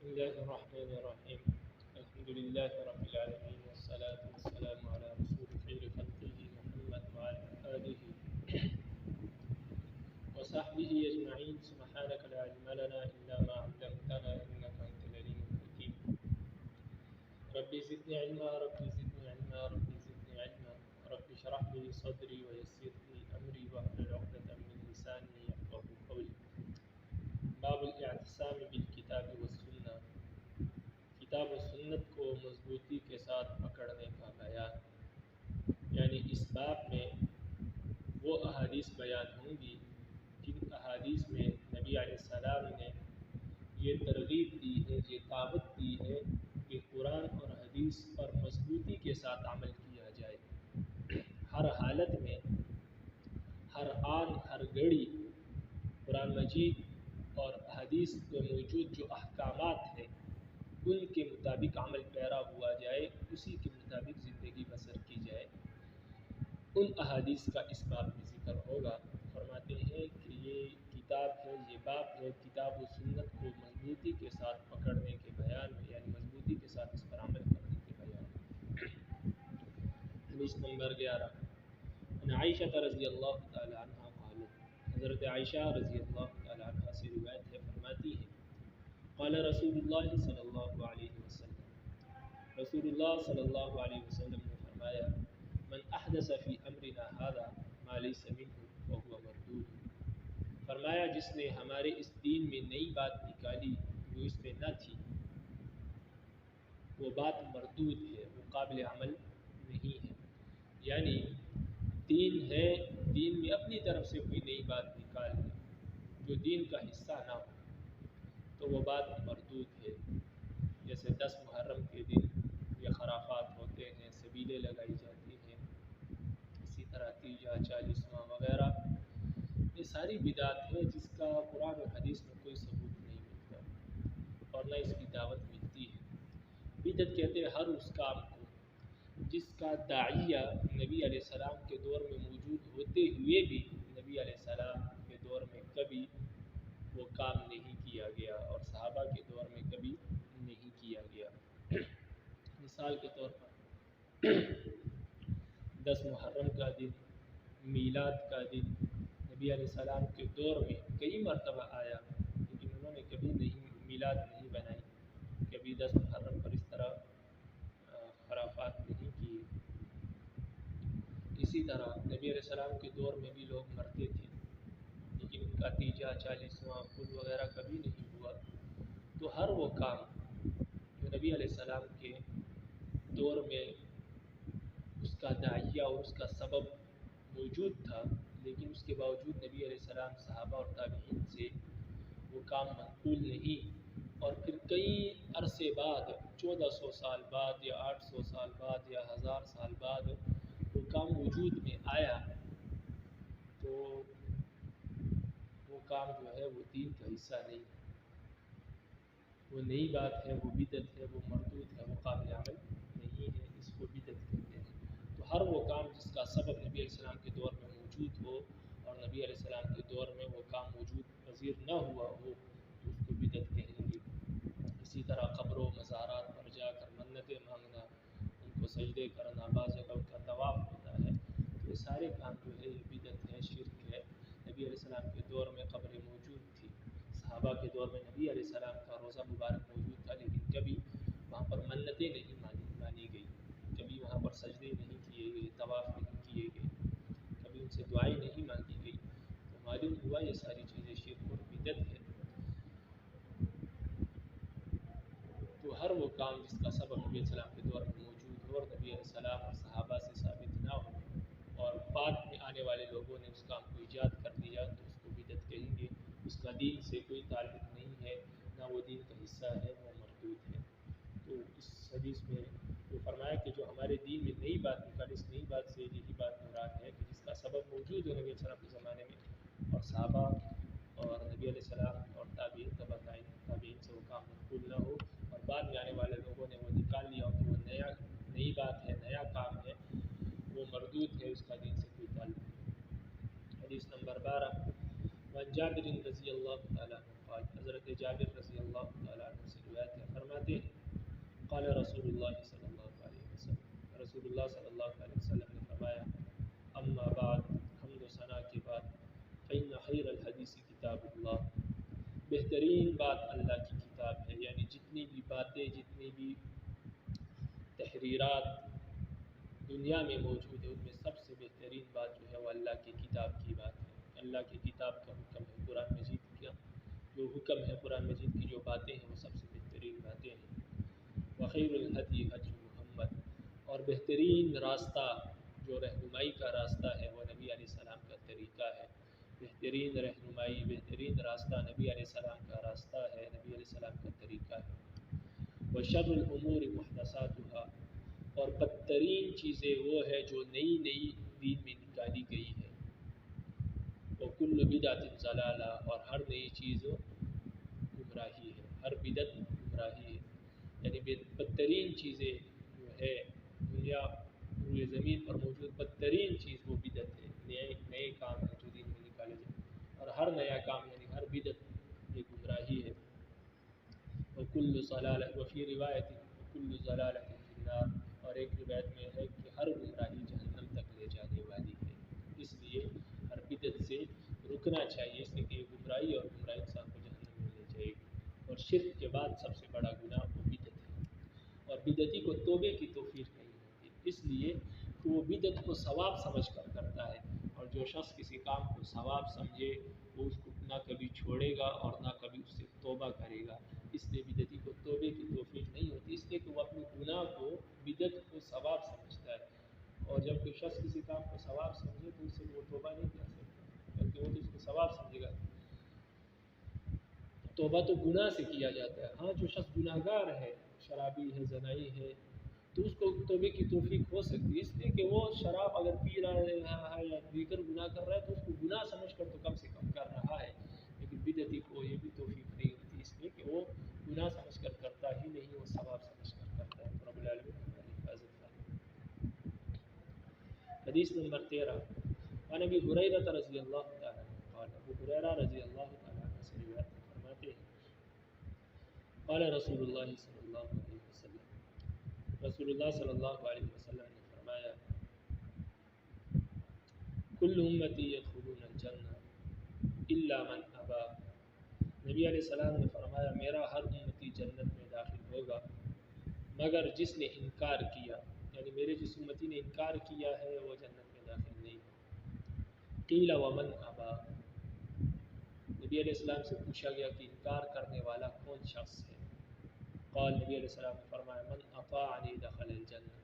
بسم الله الرحمن الرحيم. الحمد لله رب العالمين والصلاة والسلام على رسول خير خلقه محمد وعلى آله وصحبه أجمعين. سبحانك لا علم لنا إلا ما علمتنا إنك أنت العليم الحكيم. ربي زدني علما ربي زدني علما ربي زدني علما ربي اشرح لي صدري ويسر لي أمري واحلل عقدة من لساني يفقهوا قولي. باب الاعتصام بالکتاب والسنة. کتاب و سنت کو مضبوطی کے ساتھ پکڑنے کا بیان، یعنی اس باب میں وہ احادیث بیان ہوں گی جن احادیث میں نبی علیہ السلام نے یہ ترغیب دی ہے، یہ دعوت دی ہے کہ قرآن اور حدیث پر مضبوطی کے ساتھ عمل کیا جائے۔ ہر حالت میں، ہر آن ہر گھڑی قرآن مجید اور حدیث میں موجود جو احکامات ہیں ان کے مطابق عمل پیرا ہوا جائے، اسی کے مطابق زندگی بسر کی جائے۔ ان احادیث کا اس باب میں ذکر ہوگا۔ فرماتے ہیں کہ یہ کتاب ہے، یہ باب ہے کتاب و سنت کو مضبوطی کے ساتھ پکڑنے کے بیان میں، یعنی مضبوطی کے ساتھ اس پر عمل کرنے کے بیان میں۔ حدیث نمبر 11 ان عائشہ رضی اللہ تعالی عنہ قالت، حضرت عائشہ رضی اللہ تعالی عنہ سے روایت ہے، فرماتی ہے قال رسول اللہ صلی اللہ علیہ وسلم، رسول اللہ صلی اللہ علیہ وسلم نے فرمایا، من احدث فی امرنا هذا ما لیس منه فهو مردود، فرمایا جس نے ہمارے اس دین میں نئی بات نکالی جو اس میں نہ تھی، وہ بات مردود ہے، وہ قابل عمل نہیں ہے۔ یعنی دین ہے، دین میں اپنی طرف سے کوئی نئی بات نکال ہے جو دین کا حصہ نہ ہو تو وہ بات مردود ہے۔ جیسے 10 محرم کے دن یہ خرافات ہوتے ہیں، سبیلیں لگائی جاتی ہیں، اسی طرح تیجا، چالیسواں وغیرہ، یہ ساری بدعت ہے جس کا قرآن اور حدیث میں کوئی ثبوت نہیں ملتا اور نہ اس کی دعوت ملتی ہے۔ بدعت کہتے ہیں ہر اس کام کو جس کا داعیہ نبی علیہ السلام کے دور میں موجود ہوتے ہوئے بھی نبی علیہ السلام کے دور میں کبھی وہ کام نہیں کیا گیا اور صحابہ کے دور میں کبھی نہیں کیا گیا۔ مثال کے طور پر 10 محرم کا دن، میلاد کا دن نبی علیہ السلام کے دور میں کئی مرتبہ آیا، لیکن انہوں نے کبھی نہیں میلاد نہیں بنائی، کبھی 10 محرم پر اس طرح خرافات نہیں کیے۔ اسی طرح نبی علیہ السلام کے دور میں بھی لوگ مرتے تھے لیکن ان کا تیجا، چالیسواں، پل وغیرہ کبھی نہیں ہوا۔ تو ہر وہ کام جو نبی علیہ السلام کے دور میں اس کا داعیہ اور اس کا سبب موجود تھا لیکن اس کے باوجود نبی علیہ السلام، صحابہ اور تابعین سے وہ کام منقول نہیں، اور پھر کئی عرصے بعد، 1400 سال بعد یا 800 سال بعد یا 1000 سال بعد وہ کام وجود میں آیا، تو وہ کام جو ہے وہ دین کا حصہ نہیں ہے، وہ نئی بات ہے، وہ بدعت ہے، وہ مردود ہے، وہ قابل عمل نہیں ہے، اس کو بدعت کہتے ہیں۔ تو ہر وہ کام جس کا سبب نبی علیہ السلام کے دور میں موجود ہو اور نبی علیہ السلام کے دور میں وہ کام موجود پذیر نہ ہوا ہو تو اس کو بدعت کہیں گے۔ اسی طرح قبروں، مزارات پر جا کر منتیں مانگنا، ان کو سجدے کرنا، بعض جگہ ان کا طواف ہوتا ہے، تو یہ سارے کام جو ہے یہ بدعت ہے، شرک ہے۔ نبی علیہ السلام کے دور میں قبریں موجود تھی، صحابہ کے دور میں نبی علیہ السلام کا روضہ مبارک موجود تھا، لیکن کبھی وہاں پر منتیں نہیں مانی گئی، کبھی وہاں پر سجدے نہیں کیے گئے، طواف نہیں کیے گئے، کبھی ان سے دعائیں نہیں مانگی گئی، تو معلوم ہوا یہ ساری چیزیں شرک اور بدعت ہے۔ تو ہر وہ کام جس کا سبب نبی علیہ السلام کے دور میں موجود ہو اور نبی علیہ السلام اور صحابہ سے ثابت نہ ہو اور بعد میں آنے والے لوگوں نے اس کام کو ایجاد کر دیا تو اس کو بدعت کہیں گے، اس کا دین سے کوئی تعلق نہیں ہے، نہ وہ دین کا حصہ ہے، وہ مردود ہے۔ تو اس حدیث میں وہ فرمایا کہ جو ہمارے دین میں نئی بات نکالی، اس نئی بات سے یہی بات مراد ہے کہ جس کا سبب موجود ہے نبی علیہ السلام کے زمانے میں اور صحابہ اور نبی علیہ السلام اور تابعین، تابعین سے وہ کام منقول نہ ہو اور بعد میں آنے والے لوگوں نے وہ نکال لیا ہو تو وہ نئی بات ہے، نیا کام ہے، وہ مردود ہے، اس کا دین سے کوئی تعلق نہیں۔ حدیث نمبر 12 وعن جابر رضی اللہ تعالیٰ عنہ قال حضرت جابر رضی اللہ تعالیٰ عنہ سے روایت ہے، فرماتے ہیں قال رسول اللہ صلی اللہ علیہ وسلم، رسول اللہ صلی اللہ علیہ وسلم نے فرمایا اما بعد، حمد و ثنا کے بعد، فإن خیر الحدیث کتاب اللہ، بہترین بات اللہ کی کتاب ہے، یعنی جتنی بھی باتیں، جتنی بھی تحریرات دنیا میں موجود ہے ان میں سب سے بہترین بات جو ہے وہ اللہ کی کتاب کی بات ہے۔ اللہ کی کتاب کا حکم ہے، قرآن مجید کا جو حکم ہے، قرآن مجید کی جو باتیں ہیں وہ سب سے بہترین باتیں ہیں۔ وخیر الہدی ہدی محمد، اور بہترین راستہ جو رہنمائی کا راستہ ہے وہ نبی علیہ السلام کا طریقہ ہے۔ بہترین رہنمائی، بہترین راستہ نبی علیہ السلام کا راستہ ہے، نبی علیہ السلام کا طریقہ ہے۔ وشر الامور محدثاتها، اور بدترین چیزیں وہ ہے جو نئی نئی دین میں نکالی گئی ہے۔ وکل بدعۃ ضلالہ، اور ہر نئی چیز گمراہی ہے، ہر بدعت گمراہی ہے، یعنی بدترین چیزیں جو ہے دنیا روئے زمین پر موجود بدترین چیز وہ بدعت ہے، نئے کام ہیں جو دین میں نکالے جائیں، اور ہر نیا کام یعنی ہر بدعت یہ گمراہی ہے۔ وکل ضلالہ، وفی روایت وکل ضلالہ فی النار، اور ایک روایت میں ہے کہ ہر گمراہی جہنم تک لے جانے والی ہے۔ اس لیے ہر بدعت سے رکنا چاہیے، اس لیے کہ یہ گمراہی اور گمراہی انسان کو جہنم میں لے جائے گی، اور شرک کے بعد سب سے بڑا گناہ وہ بدعت ہے، اور بدعتی کو توبے کی توفیق نہیں ہوتی، اس لیے کہ وہ بدعت کو ثواب سمجھ کر کرتا ہے، اور جو شخص کسی کام کو ثواب سمجھے وہ اس کو نہ کبھی چھوڑے گا اور نہ کبھی اس سے توبہ کرے گا۔ اس لیے بدعتی کو توبے کی توفیق نہیں ہوتی، اس لیے کہ وہ اپنے گناہ کو، بدعت کو ثواب سمجھتا ہے، اور جب کوئی شخص کسی کام کو ثواب سمجھے تو اس سے وہ توبہ نہیں کر سکتا، بلکہ وہ تو اس کو ثواب سمجھے گا۔ توبہ تو گناہ سے کیا جاتا ہے، ہاں جو شخص گناہ گار ہے، شرابی ہے، زنائی ہے، تو اس کو توبے کی توفیق ہو سکتی ہے، اس لیے کہ وہ شراب اگر پی رہا ہے یا دیگر گناہ کر رہا ہے تو اس کو گناہ سمجھ کر تو کم سے کم کر رہا ہے، لیکن بدعتی کو یہ بھی توفیق نہیں ہوتی، اس لیے کہ وہ گناہ سمجھ کر کرتا ہی نہیں، وہ ثواب سمجھ کر کرتا ہے۔ رب العالمین ہماری حفاظت فرمائے۔ حدیث نمبر 13، عن ابی ہریرہ رضی اللہ تعالیٰ عنہ قال، ابو ہریرہ رضی اللہ تعالیٰ عنہ سے روایت فرماتے ہیں قال رسول اللہ صلی اللہ علیہ وسلم، رسول اللہ صلی اللہ علیہ وسلم نے فرمایا کل امتی یدخلون الجنہ الا من ابا، نبی علیہ السلام نے فرمایا میرا ہر امتی جنت میں داخل ہوگا مگر جس نے انکار کیا، یعنی میرے جس امتی نے انکار کیا ہے وہ جنت میں داخل نہیں ہوگا۔ قیل ومن ابا، نبی علیہ السلام سے پوچھا گیا کہ انکار کرنے والا کون شخص ہے؟ قال، نبی علیہ السلام نے فرمایا من اطاعنی دخل الجنہ،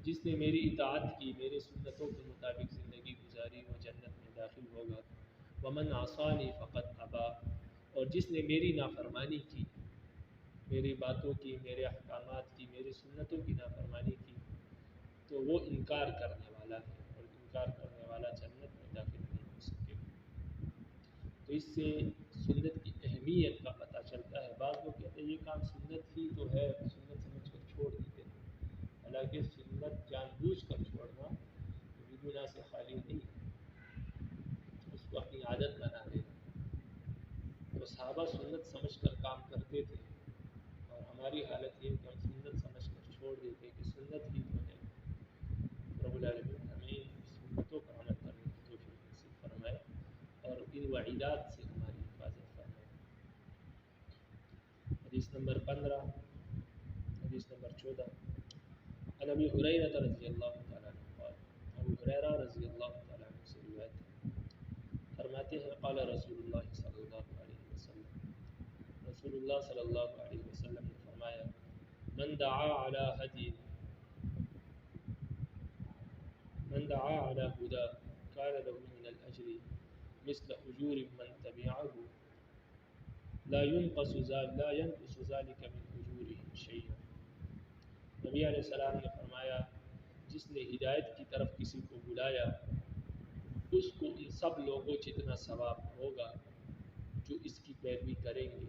جس نے میری اطاعت کی، میرے سنتوں کے مطابق زندگی گزاری وہ جنت میں داخل ہوگا۔ ومن عصانی فقط ابا، اور جس نے میری نافرمانی کی، میری باتوں کی، میرے احکامات کی، میری سنتوں کی نافرمانی کی تو وہ انکار کرنے والا ہے، اور انکار کرنے والا جنت میں داخل نہیں ہو سکے گا۔ تو اس سے سنت کی اہمیت کا پتہ چلتا ہے۔ بعض لوگ کہتے ہیں یہ کام سنت ہی تو ہے، سنت سمجھ کر چھوڑ دیتے ہیں، حالانکہ سنت جان بوجھ کر چھوڑنا بھی گناہ سے خالی نہیں ہے، اس کو اپنی عادت بنا لینا۔ تو صحابہ سنت سمجھ کر کام کرتے تھے، اور ہماری حالت یہ ہے کہ ہم سنت سمجھ کر چھوڑ دیتے ہیں کہ سنت ہی تو ہے۔ رب العالمین ہمیں ان سنتوں پر عمل کرنے کی توفیق نصیب فرمائے، اور ان وعیدات سے ہماری حفاظت فرمائے۔ حدیث نمبر 15، حدیث نمبر 14، عن ابی ہریرہ رضی اللہ تعالیٰ عنہ قال، ابو ہریرہ رضی اللہ تعالیٰ عنہ سے روایت ہے، فرماتے ہیں قال رسول اللہ صلی اللہ علیہ وسلم، رسول اللہ صلی اللہ علیہ وسلم نے فرمایا من دعا علی ہدی، من دعا علی ہدی کان له من الاجر مثل اجور من تبعه لا ينقص ذلك من اجورهم شيئا۔ نبی علیہ السلام نے فرمایا جس نے ہدایت کی طرف کسی کو بلایا اس کو ان سب لوگوں جتنا ثواب ہوگا جو اس کی پیروی کریں گے،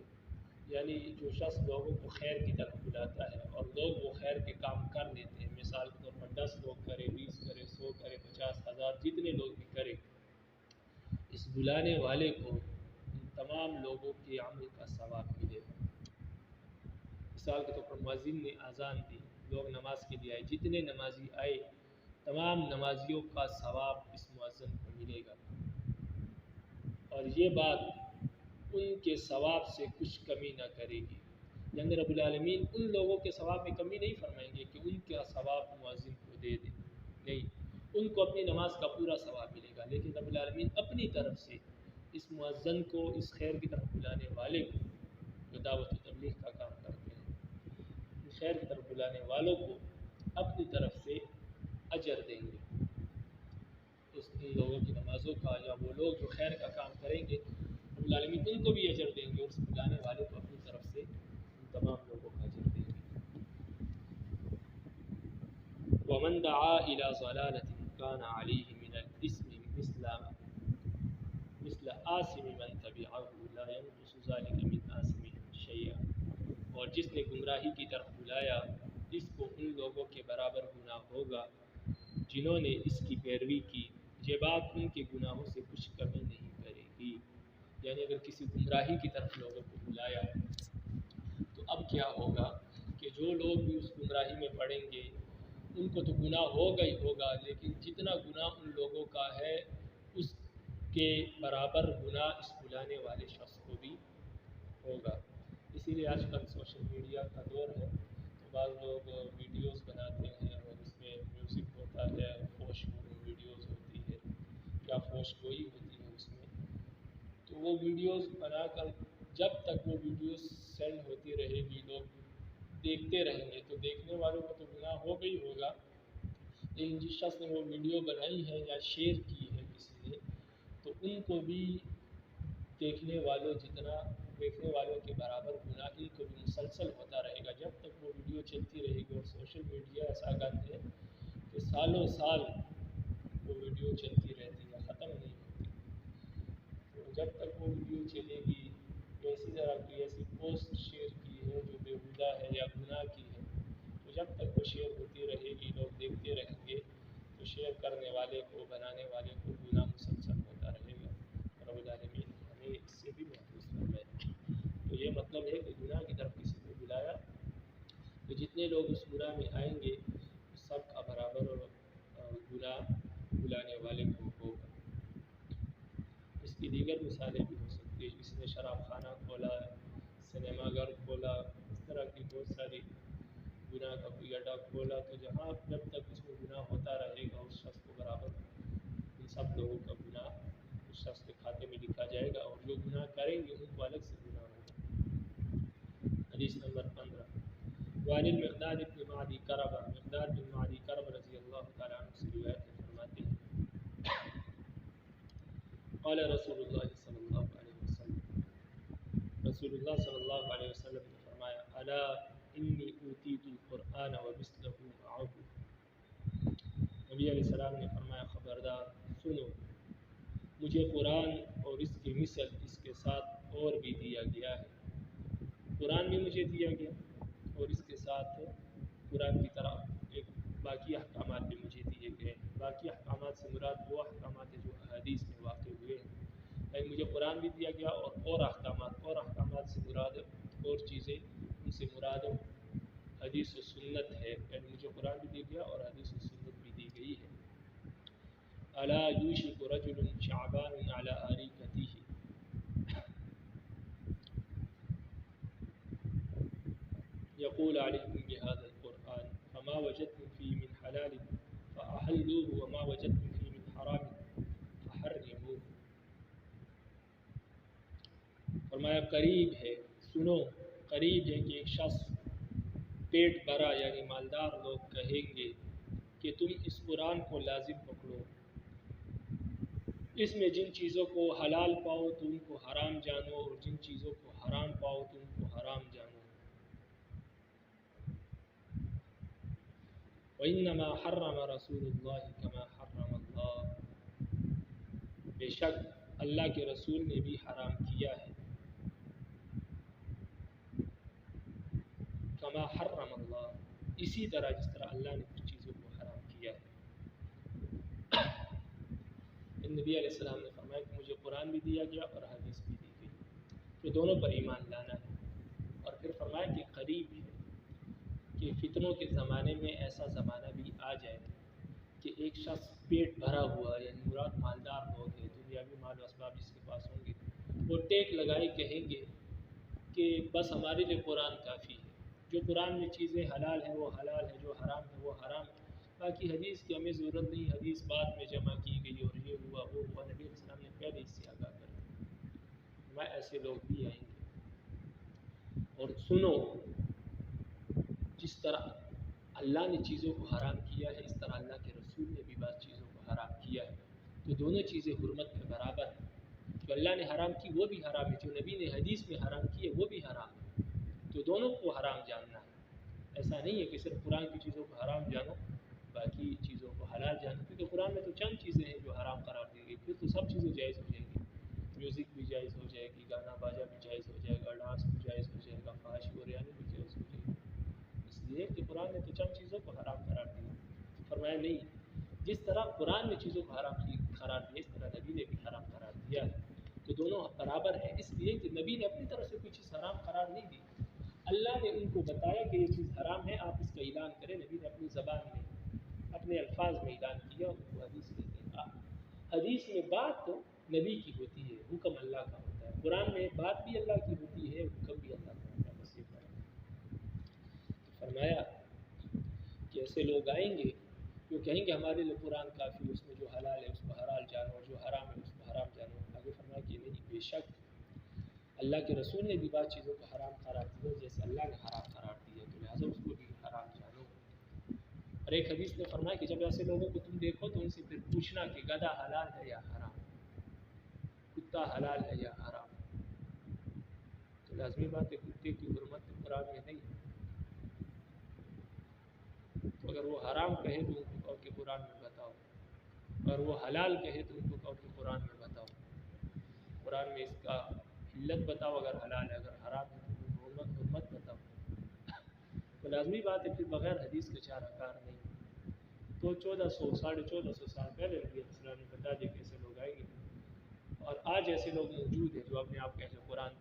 یعنی جو شخص لوگوں کو خیر کی طرف بلاتا ہے اور لوگ وہ خیر کے کام کر لیتے ہیں، مثال کے طور پر 10 لوگ کرے، 20 کرے، 100 کرے، 50,000، جتنے لوگ بھی کرے، اس بلانے والے کو ان تمام لوگوں کے عمل کا ثواب ملے گا۔ مثال کے طور پر مؤذن نے اذان دی، لوگ نماز کے لیے آئے، جتنے نمازی آئے تمام نمازیوں کا ثواب اس مؤذن کو ملے گا، اور یہ بات ان کے ثواب سے کچھ کمی نہ کرے گی۔ یعنی رب العالمین ان لوگوں کے ثواب میں کمی نہیں فرمائیں گے کہ ان کا ثواب مؤذن کو دے دیں، نہیں، ان کو اپنی نماز کا پورا ثواب ملے گا، لیکن رب العالمین اپنی طرف سے اس مؤذن کو، اس خیر کی طرف بلانے والے کو جو دعوت و تبلیغ کا کام کرتے ہیں، اس خیر کی طرف بلانے والوں کو اپنی طرف سے اجر دیں گے۔ ان لوگوں کی نمازوں کا، یا وہ لوگ جو خیر کا کام کریں گے، رب العالمین ان کو بھی اجر دیں گے، اور اس بلانے والے کو اپنی طرف سے ان تمام لوگوں کا اجر دیں گے۔ وَمَنْ دَعَا إِلَى ضَلَالَةٍ كَانَ عَلَيْهِ مِنَ الْإِثْمِ مثل آثم من تبعه لا ينقص ذلك من آثمهم شيئا، اور جس نے گمراہی کی طرف بلایا اس کو ان لوگوں کے برابر گناہ ہوگا جنہوں نے اس کی پیروی کی، یہ بات ان کے گناہوں سے کچھ کمی نہیں کرے گی۔ یعنی اگر کسی گمراہی کی طرف لوگوں کو بلایا تو اب کیا ہوگا کہ جو لوگ بھی اس گمراہی میں پڑیں گے ان کو تو گناہ ہوگا ہی ہوگا، لیکن جتنا گناہ ان لوگوں کا ہے اس کے برابر گناہ اس بلانے والے شخص کو بھی ہوگا۔ اسی لیے آج کل سوشل میڈیا کا دور ہے، تو بعض لوگ ویڈیوز بناتے ہیں اور اس میں میوزک ہوتا ہے، فحش ویڈیوز ہوتی ہے یا فحش گوئی ہوتی ہے اس میں، تو وہ ویڈیوز بنا کر جب تک وہ ویڈیوز سینڈ ہوتی رہے گی لوگ دیکھتے رہیں گے، تو دیکھنے والوں کو تو گناہ ہوگا ہی ہوگا، لیکن جس شخص نے وہ ویڈیو بنائی ہے یا شیئر کی ہے کسی نے، تو ان کو بھی دیکھنے والوں کے برابر گناہ ان کو بھی مسلسل ہوتا رہے گا جب تک وہ ویڈیو چلتی رہے گی۔ اور سوشل میڈیا ایسا گند ہے کہ سالوں سال وہ ویڈیو چلتی رہتی ہے، ختم نہیں ہوتی، تو جب تک وہ ویڈیو چلے گی، ایسی طرح کی ایسی پوسٹ شیئر کی ہے جو بےہودہ ہے یا گناہ کی ہے، تو جب تک وہ شیئر ہوتی رہے گی لوگ دیکھتے رہیں گے، تو شیئر کرنے والے کو، بنانے والے کو گناہ مسلسل ہوتا رہے گا۔ رب العالمین ہمیں اس سے بھی محفوظ فرمائے۔ تو یہ مطلب ہے کہ گناہ کی طرف کسی کو بلایا تو جتنے لوگ اس گناہ میں آئیں گے سب کا برابر گناہ بلانے والے کو ہوگا۔ اس کی دیگر مثالیں بھی ہو سکتی ہیں، اس نے شراب خانہ کھولا، سنیما گھر کھولا، اس طرح کی بہت ساری گناہ کا کوئی اڈا کھولا، تو جہاں جب تک اس میں گناہ ہوتا رہے گا اس شخص کو برابر ان سب لوگوں کا گناہ اس شخص کے کھاتے میں لکھا جائے گا، اور جو گناہ کریں گے ان کو الگ سے گناہ ہوگا۔ حدیث نمبر 15 وعن المقداد بن معدی کربہ، مقداد بن معدی کربہ رضی اللہ تعالیٰ عنہ سے روایت ہے، فرماتے ہیں قال رسول اللہ صلی اللہ علیہ وسلم، رسول اللہ صلی اللہ علیہ وسلم نے فرمایا الا انی اوتیت القرآن ومثلہ معہ، نبی علیہ السلام نے فرمایا خبردار سنو، مجھے قرآن اور اس کی مثل اس کے ساتھ اور بھی دیا گیا ہے، قرآن بھی مجھے دیا گیا اور اس کے ساتھ قرآن کی طرح ایک باقی احکامات بھی مجھے دیے گئے۔ باقی احکامات سے مراد وہ احکامات ہیں جو احادیث میں واقع ہوئے ہیں، لیکن مجھے قرآن بھی دیا گیا اور احکامات سے مراد اور چیزیں، ان سے مراد حدیث و سنت ہے، یعنی مجھے قرآن بھی دیا گیا اور حدیث و سنت بھی دی گئی ہے۔ الا یوشک رجل شعبان علی اریکتہ، یقول علیکم بهذا القرآن فما وجدتم فيه من حلال فأحلوه وما وجدتم فيه من حرام فحرموه، فرمایا قریب ہے، سنو، قریب ہے کہ ایک شخص پیٹ بھرا یعنی مالدار لوگ کہیں گے کہ تم اس قرآن کو لازم پکڑو، اس میں جن چیزوں کو حلال پاؤ تو ان کو حرام جانو، اور جن چیزوں کو حرام پاؤ تو ان کو حرام جانو۔ وَإِنَّمَا حَرَّمَ رَسُولُ اللَّهِ كَمَا حَرَّمَ اللَّهُ، بے شک اللہ کے رسول نے بھی حرام کیا ہے، کما حرم اللہ، اسی طرح جس طرح اللہ نے کچھ چیزوں کو حرام کیا ہے۔ نبی علیہ السلام نے فرمایا کہ مجھے قرآن بھی دیا گیا اور حدیث بھی دی گئی۔ تو دونوں پر ایمان لانا ہے۔ اور پھر فرمایا کہ قریب ہے کہ فتنوں کے زمانے میں ایسا زمانہ بھی آ جائے کہ ایک شخص پیٹ بھرا ہوا، یعنی مراد مالدار لوگ ہیں، دنیاوی مال و اسباب جس کے پاس ہوں گے، وہ ٹیک لگائی کہیں گے کہ بس ہمارے لیے قرآن کافی ہے، جو قرآن میں چیزیں حلال ہیں وہ حلال ہے، جو حرام ہے وہ حرام ہے، باقی حدیث کی ہمیں ضرورت نہیں، حدیث بعد میں جمع کی گئی اور یہ ہوا وہ ہوا، نبی علیہ السلام نے پہلے اس سے آگاہ کر دیا۔ میں ایسے لوگ بھی آئیں گے۔ اور سنو، جس طرح اللہ نے چیزوں کو حرام کیا ہے، اس طرح اللہ کے رسول نے بھی بعض چیزوں کو حرام کیا ہے، تو دونوں چیزیں حرمت میں برابر ہیں۔ جو اللہ نے حرام کی وہ بھی حرام ہے، جو نبی نے حدیث میں حرام کی ہے وہ بھی حرام ہے، تو دونوں کو حرام جاننا ہے۔ ایسا نہیں ہے کہ صرف قرآن کی چیزوں کو حرام جانو باقی چیزوں کو حلال جانو، کیونکہ قرآن میں تو چند چیزیں ہیں جو حرام قرار دی گئی، پھر تو سب چیزیں جائز ہو جائیں گی، میوزک بھی جائز ہو جائے گی، گانا باجا بھی جائز ہو جائے گا، ڈانس بھی جائز ہو جائے گا، فحاشی اور ریانی بھی جائز ہو جائے گی، اس لیے کہ قرآن نے تو چند چیزوں کو حرام قرار دیا۔ فرمایا نہیں، جس طرح قرآن نے چیزوں کو حرام قرار دیا، اس طرح نبی نے بھی حرام قرار دیا ہے، تو دونوں برابر ہیں، اس لیے کہ نبی نے اپنی طرف سے کوئی چیز حرام قرار نہیں دی، اللہ نے ان کو بتایا کہ یہ چیز حرام ہے، آپ اس کا اعلان کریں، نبی نے اپنی زبان میں اپنے الفاظ میں اعلان کیا، ان کو حدیث کہتے ہیں۔ حدیث میں بات تو نبی کی ہوتی ہے، حکم اللہ کا ہوتا ہے، قرآن میں بات بھی اللہ کی ہوتی ہے، حکم بھی اللہ کا ہوتا ہے، بس یہ فرق ہے۔ تو فرمایا کہ ایسے لوگ آئیں گے جو کہیں گے ہمارے لیے قرآن کافی ہے، اس میں جو حلال ہے اس کو حلال جانو، جو حرام ہے اس کو حرام جانو۔ آگے فرمایا کہ نہیں، بے شک اللہ کے رسول نے بھی بعض چیزوں کو حرام قرار دیا، جیسے اللہ نے حرام قرار دیا، تو لہٰذا اس کو بھی حرام جانو۔ اور ایک حدیث نے فرمایا کہ جب ایسے لوگوں کو تم دیکھو تو ان سے پھر پوچھنا کہ گدھا حلال ہے یا حرام، کتا حلال ہے یا حرام۔ تو لازمی بات ہے کتے کی حرمت تو قرآن میں نہیں ہے، تو اگر وہ حرام کہے تو ان کو کہو کہ قرآن میں بتاؤ، اور وہ حلال کہے تو ان کو کہو کہ قرآن میں بتاؤ، قرآن میں اس کا علت بتاؤ، اگر حلال ہے، اگر حرام ہے تو حرمت بتاؤ۔ تو لازمی بات ہے پھر بغیر حدیث کے چارہ کار نہیں۔ تو 1400 سال پہلے نبی علیہ السلام نے بتا دیا کہ ایسے لوگ آئیں گے، اور آج ایسے لوگ موجود ہیں جو اپنے آپ کو ایسے قرآن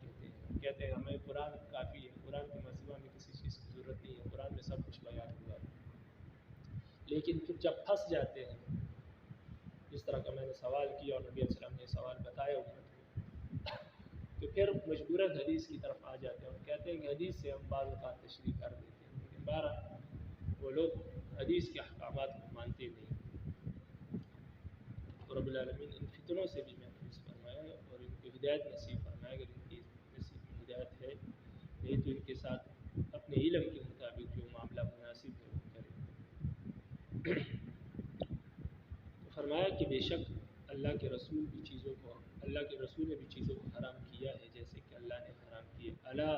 کہتے ہیں ہمیں قرآن کافی ہے، قرآن کے مسئلہ میں کسی چیز کی ضرورت نہیں ہے، قرآن میں سب کچھ بیان ہوا ہے، لیکن پھر جب پھنس جاتے ہیں، جس طرح کا میں نے سوال کیا اور نبی علیہ السلام نے سوال بتایا امت کو، تو پھر مجبوراً حدیث کی طرف آ جاتے ہیں اور کہتے ہیں کہ حدیث سے ہم بعض اوقات تشریح کر دیتے ہیں، لیکن بہرحال وہ لوگ حدیث کے احکامات کو مانتے نہیں۔ تو رب العالمین ان فتنوں سے بھی محفوظ فرمائے اور ان کو ہدایت نصیب فرمائے، اگر ان کی نصیب میں ہدایت ہے، نہیں تو ان کے ساتھ اپنے علم کے مطابق جو معاملہ مناسب ہے وہ کرے۔ تو فرمایا کہ بے شک اللہ کے رسول نے بھی چیزوں کو حرام کیا ہے جیسے کہ اللہ نے حرام کیے۔ الا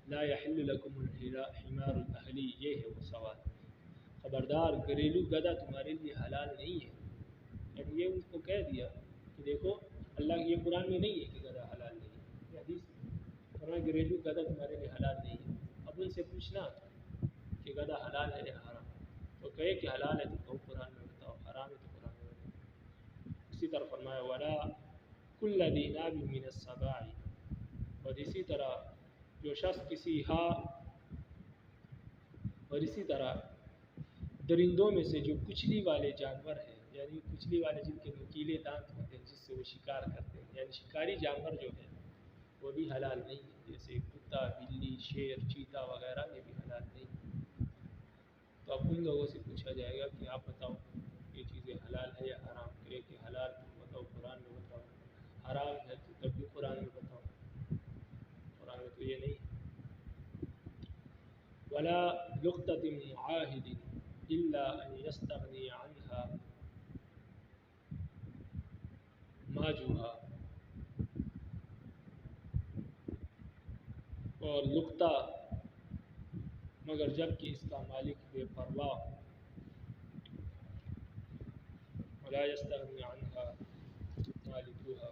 لا یحل لکم الحمار الاہلی، یہ ہے وہ سوال، خبردار گھریلو گدھا تمہارے لیے حلال نہیں ہے، یعنی یہ ان کو کہہ دیا کہ دیکھو اللہ یہ قرآن میں نہیں ہے کہ گدھا حلال نہیں ہے، یہ حدیث میں فرمایا گھریلو گدھا تمہارے لیے حلال نہیں ہے۔ اب ان سے پوچھنا کہ گدھا حلال ہے یا حرام، تو کہے کہ حلال ہے تو کہو قرآن میں بتاؤ، حرام ہے تو قرآن میں بتاؤ۔ اسی طرح فرمایا ولا کل ذی ناب من السباع، اور اسی طرح جو شخص اور اسی طرح درندوں میں سے جو کچلی والے جانور ہیں، یعنی کچلی والے جن کے نوکیلے دانت ہوتے ہیں جس سے وہ شکار کرتے ہیں، یعنی شکاری جانور جو ہیں وہ بھی حلال نہیں ہے، جیسے کتا، بلی، شیر، چیتا وغیرہ، یہ بھی حلال نہیں۔ تو اب ان لوگوں سے پوچھا جائے گا کہ آپ بتاؤ یہ چیزیں حلال ہے یا حرام، کہے کہ حلال تو بتاؤ قرآن میں بتاؤ، حرام ہے تو تب بھی قرآن میں بتاؤ، قرآن میں تو یہ نہیں ہے۔ ولا لقطة معاهد إلا أن يستغني عنها ماجوها، اور لقطہ مگر جب کہ اس کا مالک بے پرواہ ہو، ولا يستغني عنها مالكها،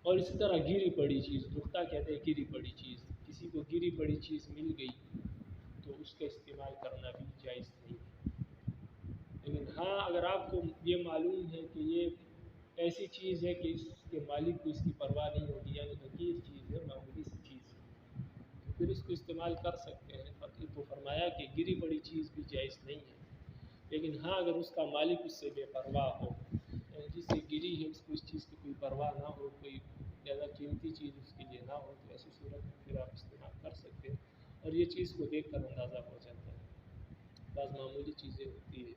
اور اسی طرح گری پڑی چیز، لقطہ کہتے ہیں گری پڑی چیز، کسی کو گری پڑی چیز مل گئی تو اس کا استعمال کرنا بھی جائز نہیں ہے، لیکن ہاں اگر آپ کو یہ معلوم ہے کہ یہ ایسی چیز ہے کہ اس کے مالک کو اس کی پرواہ نہیں ہوتی، یعنی حقیر چیز ہے، معمولی سی چیز ہے، تو پھر اس کو استعمال کر سکتے ہیں۔ تو فرمایا کہ گری پڑی چیز بھی جائز نہیں ہے، لیکن ہاں اگر اس کا مالک اس سے بے پرواہ ہو، یعنی جس سے گری ہے اس کو اس چیز کی کوئی پرواہ نہ ہو، کوئی زیادہ قیمتی چیز اس کے لیے نہ ہو، تو ایسی صورت میں پھر آپ استعمال کر سکتے ہیں، اور یہ چیز کو دیکھ کر اندازہ ہو جاتا ہے۔ بعض معمولی چیزیں ہوتی ہے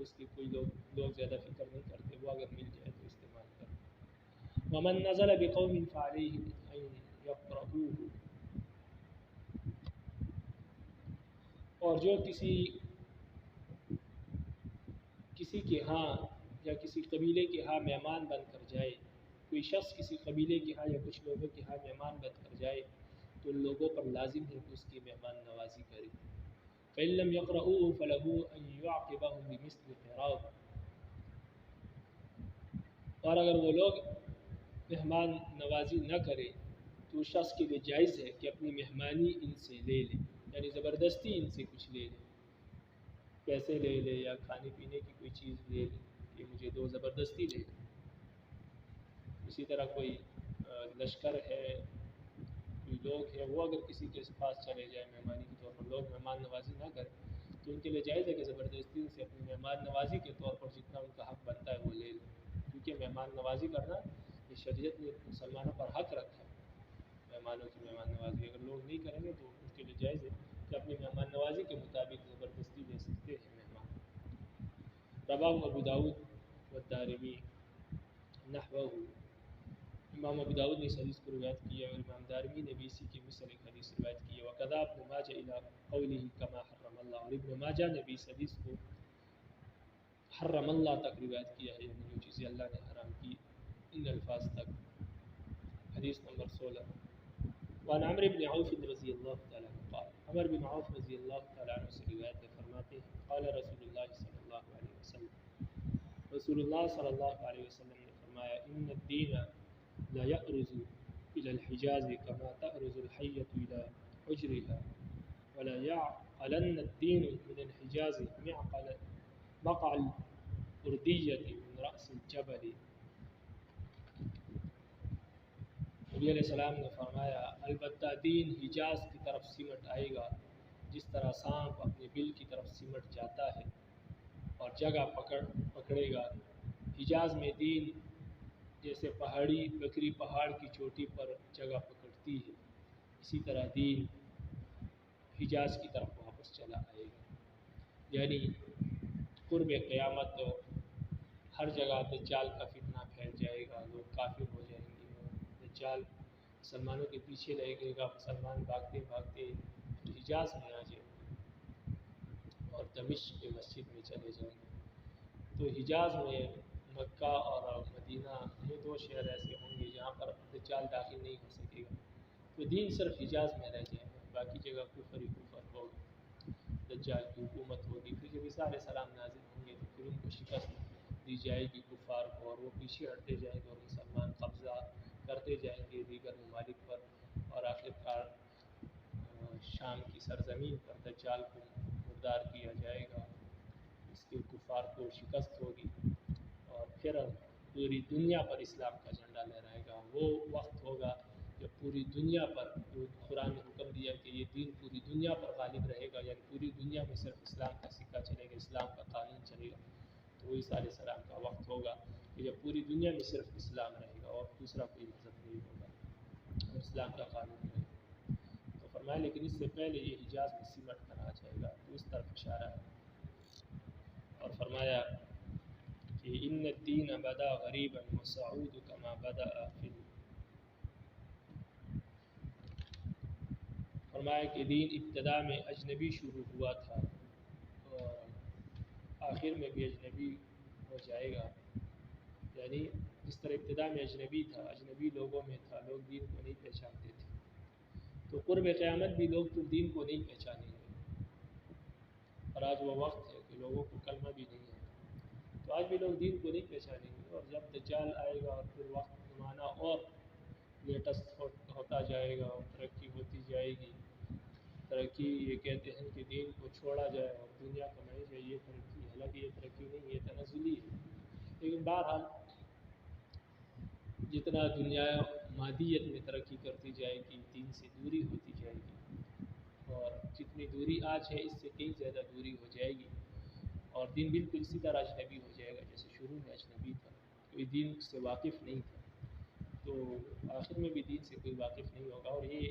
اس کی کوئی لوگ زیادہ فکر نہیں کرتے، وہ اگر مل جائے تو استعمال کریں۔ ومن نزل بقوم فعليهم ان يقرؤوه، اور جو کسی کے ہاں یا کسی قبیلے کے ہاں مہمان بن کر جائے، کوئی شخص کسی قبیلے کے ہاں یا کچھ لوگوں کے ہاں مہمان بن کر جائے تو لوگوں پر لازم ہے کہ اس کی مہمان نوازی کرے۔ فإن لم يقرؤوه فله أن يعاقبهم بمثل قراءه، اور اگر وہ لوگ مہمان نوازی نہ کرے تو اس شخص کے لیے جائز ہے کہ اپنی مہمانی ان سے لے لے، یعنی زبردستی ان سے کچھ لے لے، پیسے لے لے یا کھانے پینے کی کوئی چیز لے لے کہ مجھے دو، زبردستی لے لے۔ اسی طرح کوئی لشکر ہے، کوئی لوگ ہیں، وہ اگر کسی کے پاس چلے جائیں مہمانی کے طور پر، لوگ مہمان نوازی نہ کریں تو ان کے لیے جائز ہے کہ زبردستی ان سے اپنی مہمان نوازی کے طور پر جتنا ان کا حق بنتا ہے وہ لے لیں، کیونکہ مہمان نوازی کرنا یہ شریعت نے مسلمانوں پر حق رکھا ہے، مہمانوں کی مہمان نوازی اگر لوگ نہیں کریں گے تو ان کے لیے جائز ہے کہ اپنی مہمان نوازی کے مطابق زبردستی لے سکتے ہیں مہمان۔ رواه ابو داود والدارمی نحوہ، امام ابو داود نے اس حدیث کو روایت کیا اور امام دارمی نے بھی اسی کی مثل ایک حدیث روایت کی ہے۔ وقذا ابن ماجہ الی قوله کما حرم اللہ، اور ابن ماجہ نے بھی اس حدیث کو حرم اللہ تک روایت کیا ہے، یعنی جو چیزیں اللہ نے حرام کی ان الفاظ تک۔ حدیث نمبر 16۔ وعن عمرو بن عوف رضی اللہ تعالیٰ عنہ قال، عمر بن عوف رضی اللہ تعالیٰ عنہ سے روایت ہے، فرماتے ہیں قال رسول اللہ صلی اللہ علیہ وسلم، رسول اللہ صلی اللہ علیہ وسلم نے فرمایا ان الدین لا يأرز إلى الحجاز كما تأرز الحية إلى حجرها ولا يعقلن الدين من الحجاز مقع الأردية من رأس الجبل۔ نبی علیہ السلام نے فرمایا البتہ دین حجاز کی طرف سمٹ آئے گا جس طرح سانپ اپنے بل کی طرف سمٹ جاتا ہے اور جگہ پکڑے گا۔ حجاز میں دین جیسے پہاڑی بکری پہاڑ کی چوٹی پر جگہ پکڑتی ہے، اسی طرح دین حجاز کی طرف واپس چلا آئے گا، یعنی قرب قیامت تو ہر جگہ دجال کا فتنہ پھیل جائے گا، لوگ کافر ہو جائیں گے، دجال مسلمانوں کے پیچھے لگے گا، مسلمان بھاگتے بھاگتے حجاز میں آ جائیں گے اور دمشق کے مسجد میں چلے جائیں گے۔ تو حجاز میں مکہ اور مدینہ یہ دو شہر ایسے ہوں گے جہاں پر دجال داخل نہیں ہو سکے گا، تو دین صرف حجاز میں رہ جائے گا، باقی جگہ کفر ہی کفر ہوگا، دجال کی حکومت ہوگی۔ پھر جب عیسیٰ علیہ السلام نازل ہوں گے تو پھر ان کو شکست دی جائے گی کفار کو، اور وہ پیچھے ہٹتے جائیں گے اور مسلمان قبضہ کرتے جائیں گے دیگر ممالک پر، اور آخرکار شام کی سرزمین پر دجال کو مردار کیا جائے گا، اس کے کفار کو شکست ہوگی، اور پھر پوری دنیا پر اسلام کا جھنڈا لہرائے گا۔ وہ وقت ہوگا جب پوری دنیا پر جو قرآن نے حکم دیا کہ یہ دین پوری دنیا پر غالب رہے گا، یعنی پوری دنیا میں صرف اسلام کا سکہ چلے گا، اسلام کا قانون چلے گا، تو وہ عیسیٰ علیہ السلام کا وقت ہوگا کہ جب پوری دنیا میں صرف اسلام رہے گا اور دوسرا کوئی مذہب نہیں ہوگا اور اسلام کا قانون رہے گا۔ تو فرمایا لیکن اس سے پہلے یہ حجاز میں سمٹ کر آ جائے گا، تو اس طرف اشارہ ہے، اور فرمایا کہ ان الدین بدا غریبا وسعود کما بدا فی، فرمایا کہ دین ابتدا میں اجنبی شروع ہوا تھا اور آخر میں بھی اجنبی ہو جائے گا، یعنی جس طرح ابتدا میں اجنبی تھا، اجنبی لوگوں میں تھا، لوگ دین کو نہیں پہچانتے تھے، تو قرب قیامت بھی لوگ پھر دین کو نہیں پہچانیں گے، اور آج وہ وقت ہے کہ لوگوں کو کلمہ بھی نہیں ہے، تو آج بھی لوگ دین کو نہیں پہچانیں گے، اور جب دجال آئے گا اور پھر وقت زمانہ اور لیٹسٹ ہوتا جائے گا اور ترقی ہوتی جائے گی، ترقی یہ کہتے ہیں کہ دین کو چھوڑا جائے اور دنیا کمائی جائے، یہ ترقی، حالانکہ یہ ترقی نہیں، یہ تنزلی ہے، لیکن بہرحال جتنا دنیا مادیت میں ترقی کرتی جائے گی دین سے دوری ہوتی جائے گی، اور جتنی دوری آج ہے اس سے کئی زیادہ دوری ہو جائے گی، اور دین بالکل اسی طرح اجنبی ہو جائے گا جیسے شروع میں اجنبی تھا، کوئی دین سے واقف نہیں تھا، تو آخر میں بھی دین سے کوئی واقف نہیں ہوگا، اور یہ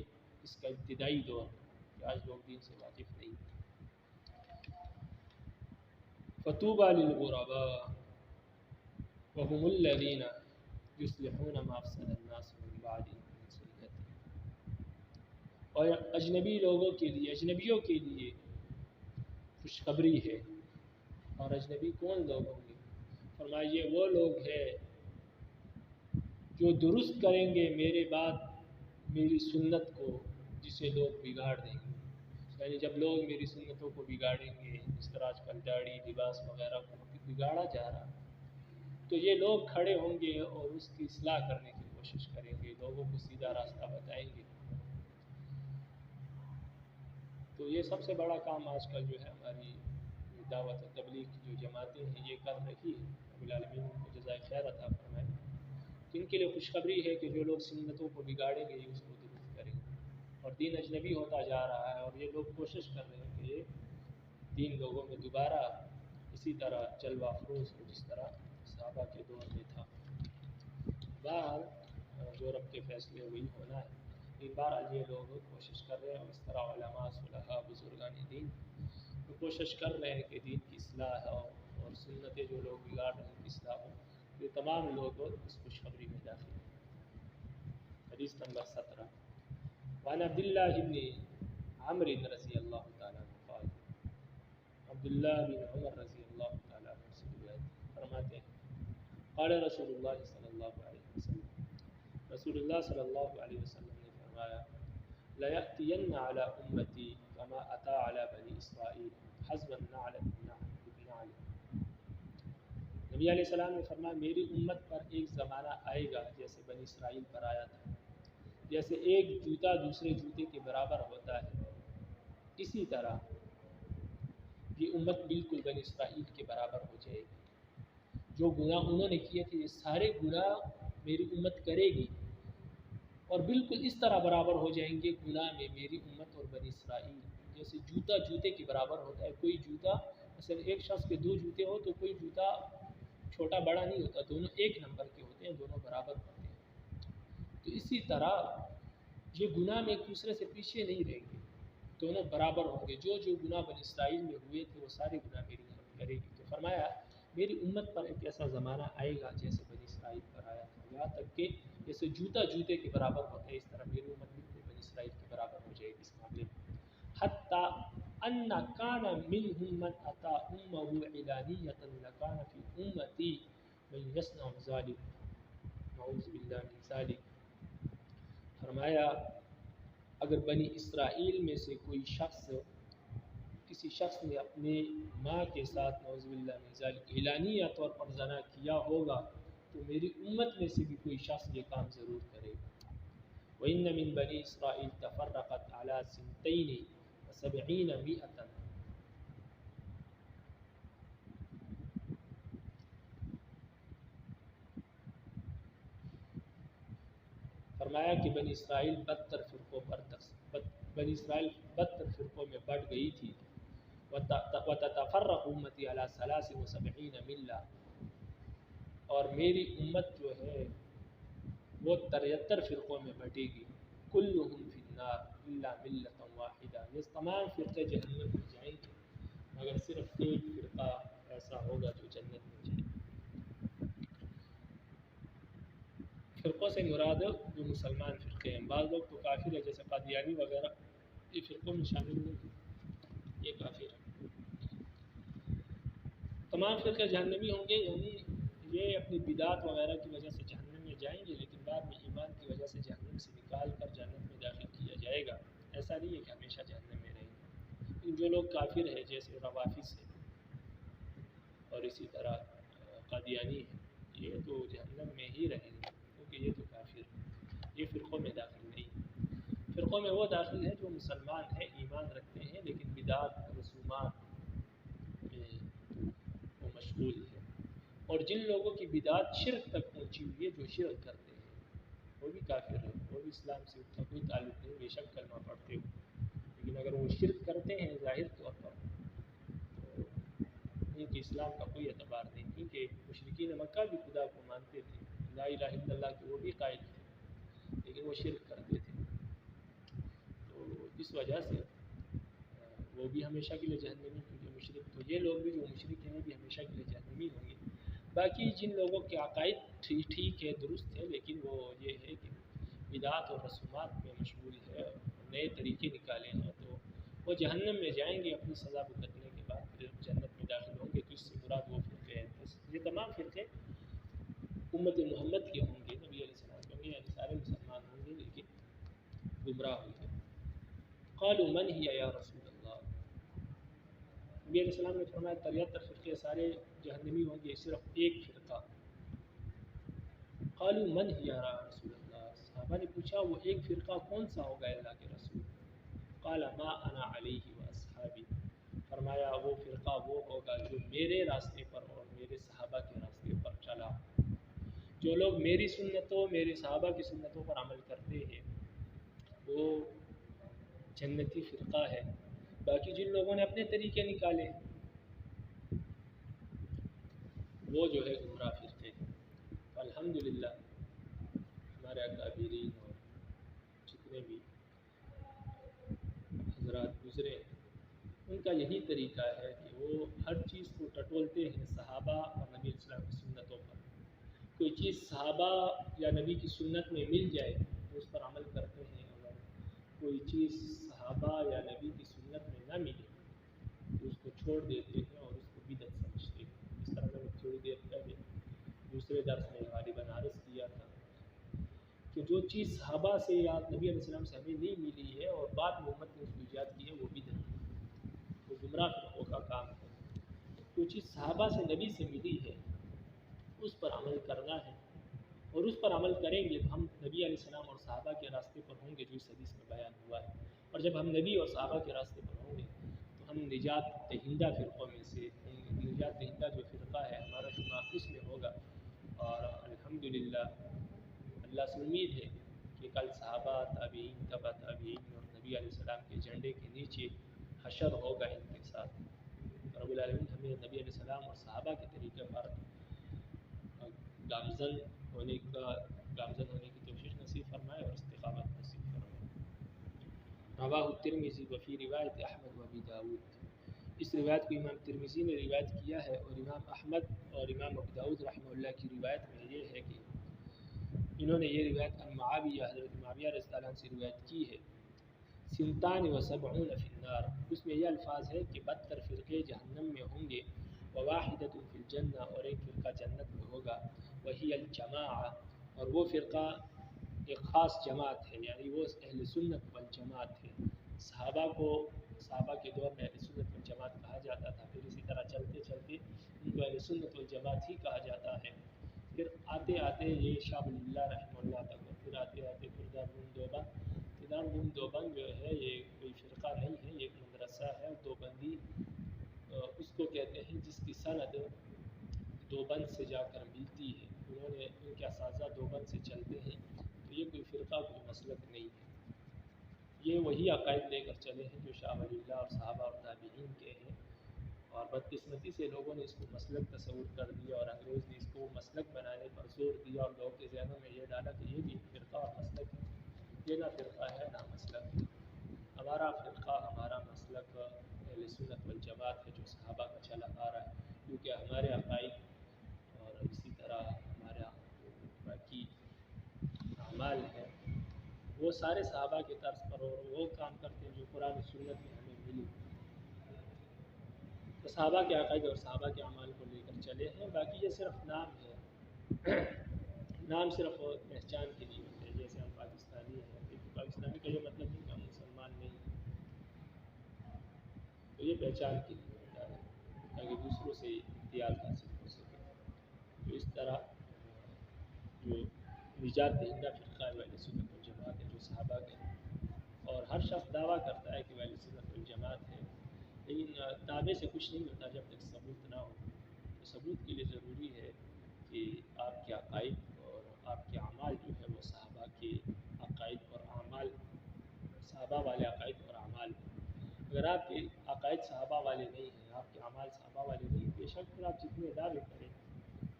اس کا ابتدائی دور ہے کہ آج لوگ دین سے واقف نہیں ہیں۔ فطوبى للغرباء وهم الذين يصلحون ما أفسد الناس من بعدهم من سنتي، اور اجنبی لوگوں کے لیے، اجنبیوں کے لیے خوشخبری ہے، اور اجنبی کون لوگ ہوں گے؟ فرمائیے وہ لوگ ہیں جو درست کریں گے میرے بعد میری سنت کو، جسے لوگ بگاڑ دیں گے، یعنی جب لوگ میری سنتوں کو بگاڑیں گے، اس طرح آج کل داڑھی لباس وغیرہ کو بگاڑا جا رہا، تو یہ لوگ کھڑے ہوں گے اور اس کی اصلاح کرنے کی کوشش کریں گے، لوگوں کو سیدھا راستہ بتائیں گے۔ تو یہ سب سے بڑا کام آج کل جو ہے ہماری دعوت و تبلیغ کی جو جماعتیں ہیں یہ کر رہی ہے، رب العالمین ان کو جزائے خیر عطا فرمائے۔ تو ان کے لیے خوشخبری ہے کہ جو لوگ سنتوں کو بگاڑیں گے یہ اس کو درست کریں گے، اور دین اجنبی ہوتا جا رہا ہے، اور یہ لوگ کوشش کر رہے ہیں کہ یہ دین لوگوں میں دوبارہ اسی طرح جلوہ افروز ہو جس طرح صحابہ کے دور میں تھا۔ بہرحال جو رب کے فیصلے وہی ہونا ہے، ایک بار یہ لوگ کوشش کر رہے ہیں، اور اس طرح علماء صلحاء بزرگان دین وہ کوشش کر رہے ہیں کہ دین کی اصلاح ہو، اور سنتیں جو لوگ بگاڑ رہے ہیں کی اصلاح ہو، یہ تمام لوگ اس خوشخبری میں داخل ہیں۔ حدیث نمبر 17، وعن عبد اللہ بن عمرو رضی اللہ تعالیٰ عنہ قال، عبداللہ بن عمر رضی اللہ تعالیٰ عنہ سے روایت فرماتے ہیں، قال رسول اللہ صلی اللہ علیہ وسلم، رسول اللہ صلی اللہ علیہ وسلم نے فرمایا، لَيَأْتِيَنَّ عَلَىٰ أُمَّتِي كَمَا أَتَىٰ عَلَىٰ بَنِي إِسْرَائِيلَ حَسْبَ النَّعْلِ بِالنَّعْلِ۔ نبی علیہ السلام نے فرمایا میری امت پر ایک زمانہ آئے گا جیسے بنی اسرائیل پر آیا تھا، جیسے ایک جوتا دوسرے جوتے کے برابر ہوتا ہے، اسی طرح یہ امت بالکل بنی اسرائیل کے برابر ہو جائے گی۔ جو گناہ انہوں نے کیے تھے یہ سارے گناہ میری امت کرے گی، اور بالکل اس طرح برابر ہو جائیں گے گناہ میں میری امت اور بنی اسرائیل، جیسے جوتا جوتے کے برابر ہوتا ہے۔ کوئی جوتا مثلا ایک شخص کے 2 جوتے ہو تو کوئی جوتا چھوٹا بڑا نہیں ہوتا، دونوں ایک نمبر کے ہوتے ہیں، دونوں برابر ہوتے ہیں۔ تو اسی طرح یہ گناہ میں ایک دوسرے سے پیچھے نہیں رہیں گے، دونوں برابر ہوں گے۔ جو گناہ بنی اسرائیل میں ہوئے تھے وہ سارے گناہ میری امت کرے گی۔ تو فرمایا میری امت پر ایک ایسا زمانہ آئے گا جیسے بنی اسرائیل پر آیا تھا، یہاں تک کہ جیسے جوتا جوتے کے برابر ہوتا ہے اس طرح میری امت بالکل بنی اسرائیل کے برابر ہو جائے گی اس معاملے میں۔ حتیٰ ان کان منہم من اتی امہ علانیۃ لکان فی امتی من یصنع ذلک، نعوذ باللہ من ذلک۔ فرمایا اگر بنی اسرائیل میں سے کوئی شخص، کسی شخص نے اپنے ماں کے ساتھ نعوذ باللہ من ذلک اعلانیہ طور پر زنا کیا ہوگا تو میری امت میں سے بھی کوئی شخص یہ کام ضرور کرے گا۔ وَإِنَّ مِن بَنِي إِسْرَائِيلَ تَفَرَّقَتْ عَلَىٰ سِنْتَيْنِ وَسَبْعِينَ مِئَةً۔ فرمایا کہ بنی اسرائیل بدتر فرقوں میں بٹ گئی تھی۔ وَتَتَفَرَّقُ أُمَّتِي عَلَىٰ 73 مِلَّةٍ، اور میری امت جو ہے وہ 73 فرقوں میں بٹے گی۔ كُلُّهُمْ فِي النَّارِ إِلَّا مِلَّةً وَاحِدَةً، یہ تمام فرقے جہنم میں جائیں گے مگر صرف ایک فرقہ ایسا ہوگا جو جنت میں جائے گا۔ فرقوں سے مراد جو مسلمان فرقے ہیں، بعض لوگ تو کافر ہے جیسے قادیانی وغیرہ، یہ فرقوں میں شامل نہیں، یہ کافر ہے۔ تمام فرقے جہنمی ہوں گے، یعنی یہ اپنی بدعت وغیرہ کی وجہ سے جہنم میں جائیں گے، لیکن بعد میں ایمان کی وجہ سے جہنم سے نکال کر جنت میں داخل کیا جائے گا۔ ایسا نہیں ہے کہ ہمیشہ جہنم میں رہیں گے۔ لیکن جو لوگ کافر ہیں جیسے روافض ہیں اور اسی طرح قادیانی ہیں، یہ تو جہنم میں ہی رہیں گے کیونکہ یہ تو کافر ہیں، یہ فرقوں میں داخل نہیں۔ فرقوں میں وہ داخل ہیں جو مسلمان ہیں، ایمان رکھتے ہیں، لیکن بدعت رسومات میں وہ مشغول ہے، اور جن لوگوں کی بدعت شرک تک پہنچی ہوئی ہے، جو شرک کرتے ہیں، کافر ہے، وہ بھی اسلام سے اس کا کوئی تعلق نہیں، بے شک کلمہ پڑھتے ہو، لیکن اگر وہ شرک کرتے ہیں ظاہر طور پر تو ان کی اسلام کا کوئی اعتبار نہیں، کیونکہ مشرکین مکہ بھی خدا کو مانتے تھے، لا الہ الا اللہ کے وہ بھی قائل تھے، لیکن وہ شرک کرتے تھے، تو اس وجہ سے وہ بھی ہمیشہ کے لیے جہنمی، کیونکہ مشرک تو یہ لوگ بھی جو مشرک ہیں وہ بھی ہمیشہ کے لیے جہنمی ہوں گے۔ باقی جن لوگوں کے عقائد ٹھیک ہے، درست ہے، لیکن وہ یہ ہے کہ بدعات اور رسومات میں مشغول ہے، نئے طریقے نکالے ہیں، تو وہ جہنم میں جائیں گے اپنی سزا بھگتنے کے بعد، پھر جنت میں داخل ہوں گے، تو اس سے مراد وہ فرقے ہیں۔ یہ تمام فرقے امت محمد کے ہوں گے، نبی علیہ السلام کے، یعنی سارے مسلمان ہوں گے لیکن گمراہ ہوں گے۔ قالوا من هي یا رسول اللہ، نبی علیہ السلام نے فرمایا 73 فرقے سارے جہنمی ہوں گے، صرف ایک فرقہ۔ قالوا من هي یا رسول اللہ، صحابہ نے پوچھا وہ ایک فرقہ کون سا ہوگا اللہ کے رسول؟ قال ما انا علیہ واصحابی، فرمایا وہ فرقہ وہ ہوگا جو میرے راستے پر اور میرے صحابہ کے راستے پر چلا، جو لوگ میری سنتوں، میرے صحابہ کی سنتوں پر عمل کرتے ہیں وہ جنتی فرقہ ہے۔ باقی جن لوگوں نے اپنے طریقے نکالے وہ جو ہے گمراہ فرقے۔ الحمدللہ ہمارے اکابرین اور جتنے بھی حضرات گزرے ان کا یہی طریقہ ہے کہ وہ ہر چیز کو ٹٹولتے ہیں صحابہ اور نبی اسلام کی سنتوں پر۔ کوئی چیز صحابہ یا نبی کی سنت میں مل جائے تو اس پر عمل کرتے ہیں، اگر کوئی چیز صحابہ یا نبی کی سنت میں نہ ملے تو اس کو چھوڑ دیتے ہیں اور اس کو بدعت سمجھتے ہیں۔ اس طرح میں نے تھوڑی دیر پہلے دوسرے درس میں غالباً عرض کیا تھا کہ جو چیز صحابہ سے یا نبی علیہ السلام سے ہمیں نہیں ملی ہے اور بعد میں امت نے اس کو ایجاد کی ہے وہ بدعت ہے، وہ گمراہ فرقوں کا کام ہے۔ جو چیز صحابہ سے نبی سے ملی ہے اس پر عمل کرنا ہے، اور اس پر عمل کریں گے تو ہم نبی علیہ السلام اور صحابہ کے راستے پر ہوں گے جو اس حدیث میں بیان ہوا ہے، اور جب ہم نبی اور صحابہ کے راستے پر ہوں گے تو ہم نجات دہندہ فرقوں میں سے، نجات دہندہ جو فرقہ ہے ہمارا شمار اس میں ہوگا۔ اور الحمدللہ اللہ سے امید ہے کہ کل صحابہ، تابعین، تبع تابعین اور نبی علیہ السلام کے جھنڈے کے نیچے حشر ہوگا ان کے ساتھ۔ رب العالمین ہمیں نبی علیہ السلام اور صحابہ کے طریقے پر گامزن ہونے کی توفیق نصیب فرمائے اور استقامت نصیب فرمائے۔ رواہ الترمذی وفی روایت احمد و ابی داؤد، اس روایت کو امام ترمذی نے روایت کیا ہے، اور امام احمد اور امام ابو داؤد رحمہ اللہ کی روایت میں یہ ہے کہ انہوں نے یہ روایت عن معاویہ، حضرت معاویہ رضی اللہ عنہ سے روایت کی ہے۔ سنتان و سبعون فی النار، اس میں یہ الفاظ ہے کہ 72 فرقے جہنم میں ہوں گے، وواحدۃ فی الجنہ، اور ایک فرقہ جنت میں ہوگا، وہی الجماعہ، اور وہ فرقہ ایک خاص جماعت ہے، یعنی وہ اہل سنت والجماعت ہے۔ صحابہ کے دور میں اہل سنت والجماعت کہا جاتا تھا، پھر اسی طرح چلتے چلتے ان کو اہل سنت والجماعت ہی کہا جاتا ہے۔ پھر آتے آتے یہ شاہ ولی اللہ رحمہ اللہ تک، اور پھر آتے آتے پھر دارالعلوم دیوبند۔ دارالعلوم دیوبند جو ہے یہ کوئی فرقہ نہیں ہے، یہ ایک مدرسہ ہے، اور دیوبندی اس کو کہتے ہیں جس کی سند دیوبند سے جا کر ملتی ہے، انہوں نے ان کے اساتذہ دیوبند سے چلتے ہیں، تو یہ کوئی فرقہ کوئی مسلک نہیں ہے، یہ وہی عقائد لے کر چلے ہیں جو شاہ ولی اللہ اور صحابہ اور تابعین کے ہیں، اور بدقسمتی سے لوگوں نے اس کو مسلک تصور کر دیا، اور انگریز نے اس کو مسلک بنانے پر زور دیا، اور لوگوں کے ذہنوں میں یہ ڈالا کہ یہ بھی فرقہ اور مسلک ہے۔ یہ نہ فرقہ ہے نہ مسلک ہے، ہمارا فرقہ، ہمارا مسلک اہل سنت والجماعت ہے جو صحابہ کا چلا آ رہا ہے، کیونکہ ہمارے عقائد اور اسی طرح ہمارا باقی اعمال ہیں وہ سارے صحابہ کے طرز پر، اور وہ کام کرتے ہیں جو قرآن و سنت میں ہمیں ملی، تو صحابہ کے عقائد اور صحابہ کے اعمال کو لے کر چلے ہیں۔ باقی یہ صرف نام ہے، نام صرف پہچان کے لیے ہوتے ہیں، جیسے ہم پاکستانی ہیں، لیکن پاکستانی کا یہ مطلب نہیں کہ ہم مسلمان نہیں ہیں، تو یہ پہچان کے لیے ہوتا ہے تاکہ دوسروں سے امتیاز حاصل ہو سکے۔ تو اس طرح جو نجات دہندہ فرقہ ہے وہ اہل سنت والجماعت ہے جو صحابہ کے ہیں، اور ہر شخص دعویٰ کرتا ہے کہ وہ اہل سنت والجماعت ہے، لیکن دعوے سے کچھ نہیں ہوتا جب تک ثبوت نہ ہو۔ تو ثبوت کے لیے ضروری ہے کہ آپ کے عقائد اور آپ کے اعمال جو ہے وہ صحابہ کے صحابہ والے عقائد اور اعمال ہیں۔ اگر آپ کے عقائد صحابہ والے نہیں ہیں، آپ کے اعمال صحابہ والے نہیں ہیں، بے شک پھر آپ جتنے دعوے کریں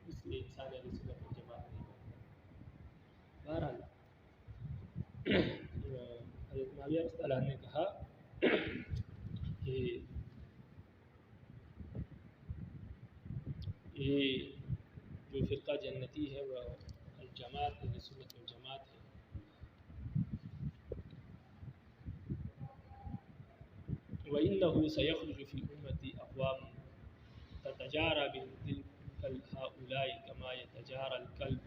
اس لیے انسان علیہ سنت والجماعت نہیں بنتا۔ بہرحال حضرت معاویہ رضی اللہ عنہ نے کہا کہ یہ جو فرقہ جنتی ہے وہ الجماعت علیہ سنت والجماعت ہے۔ وَإِنَّهُ سَيَخْرُجُ فِي أُمَّتِي أَقْوَامٌ تَتَجَارَى بِهِمْ تِلْكَ هَؤُلَاءِ كَمَا يَتَجَارَى الْكَلْبُ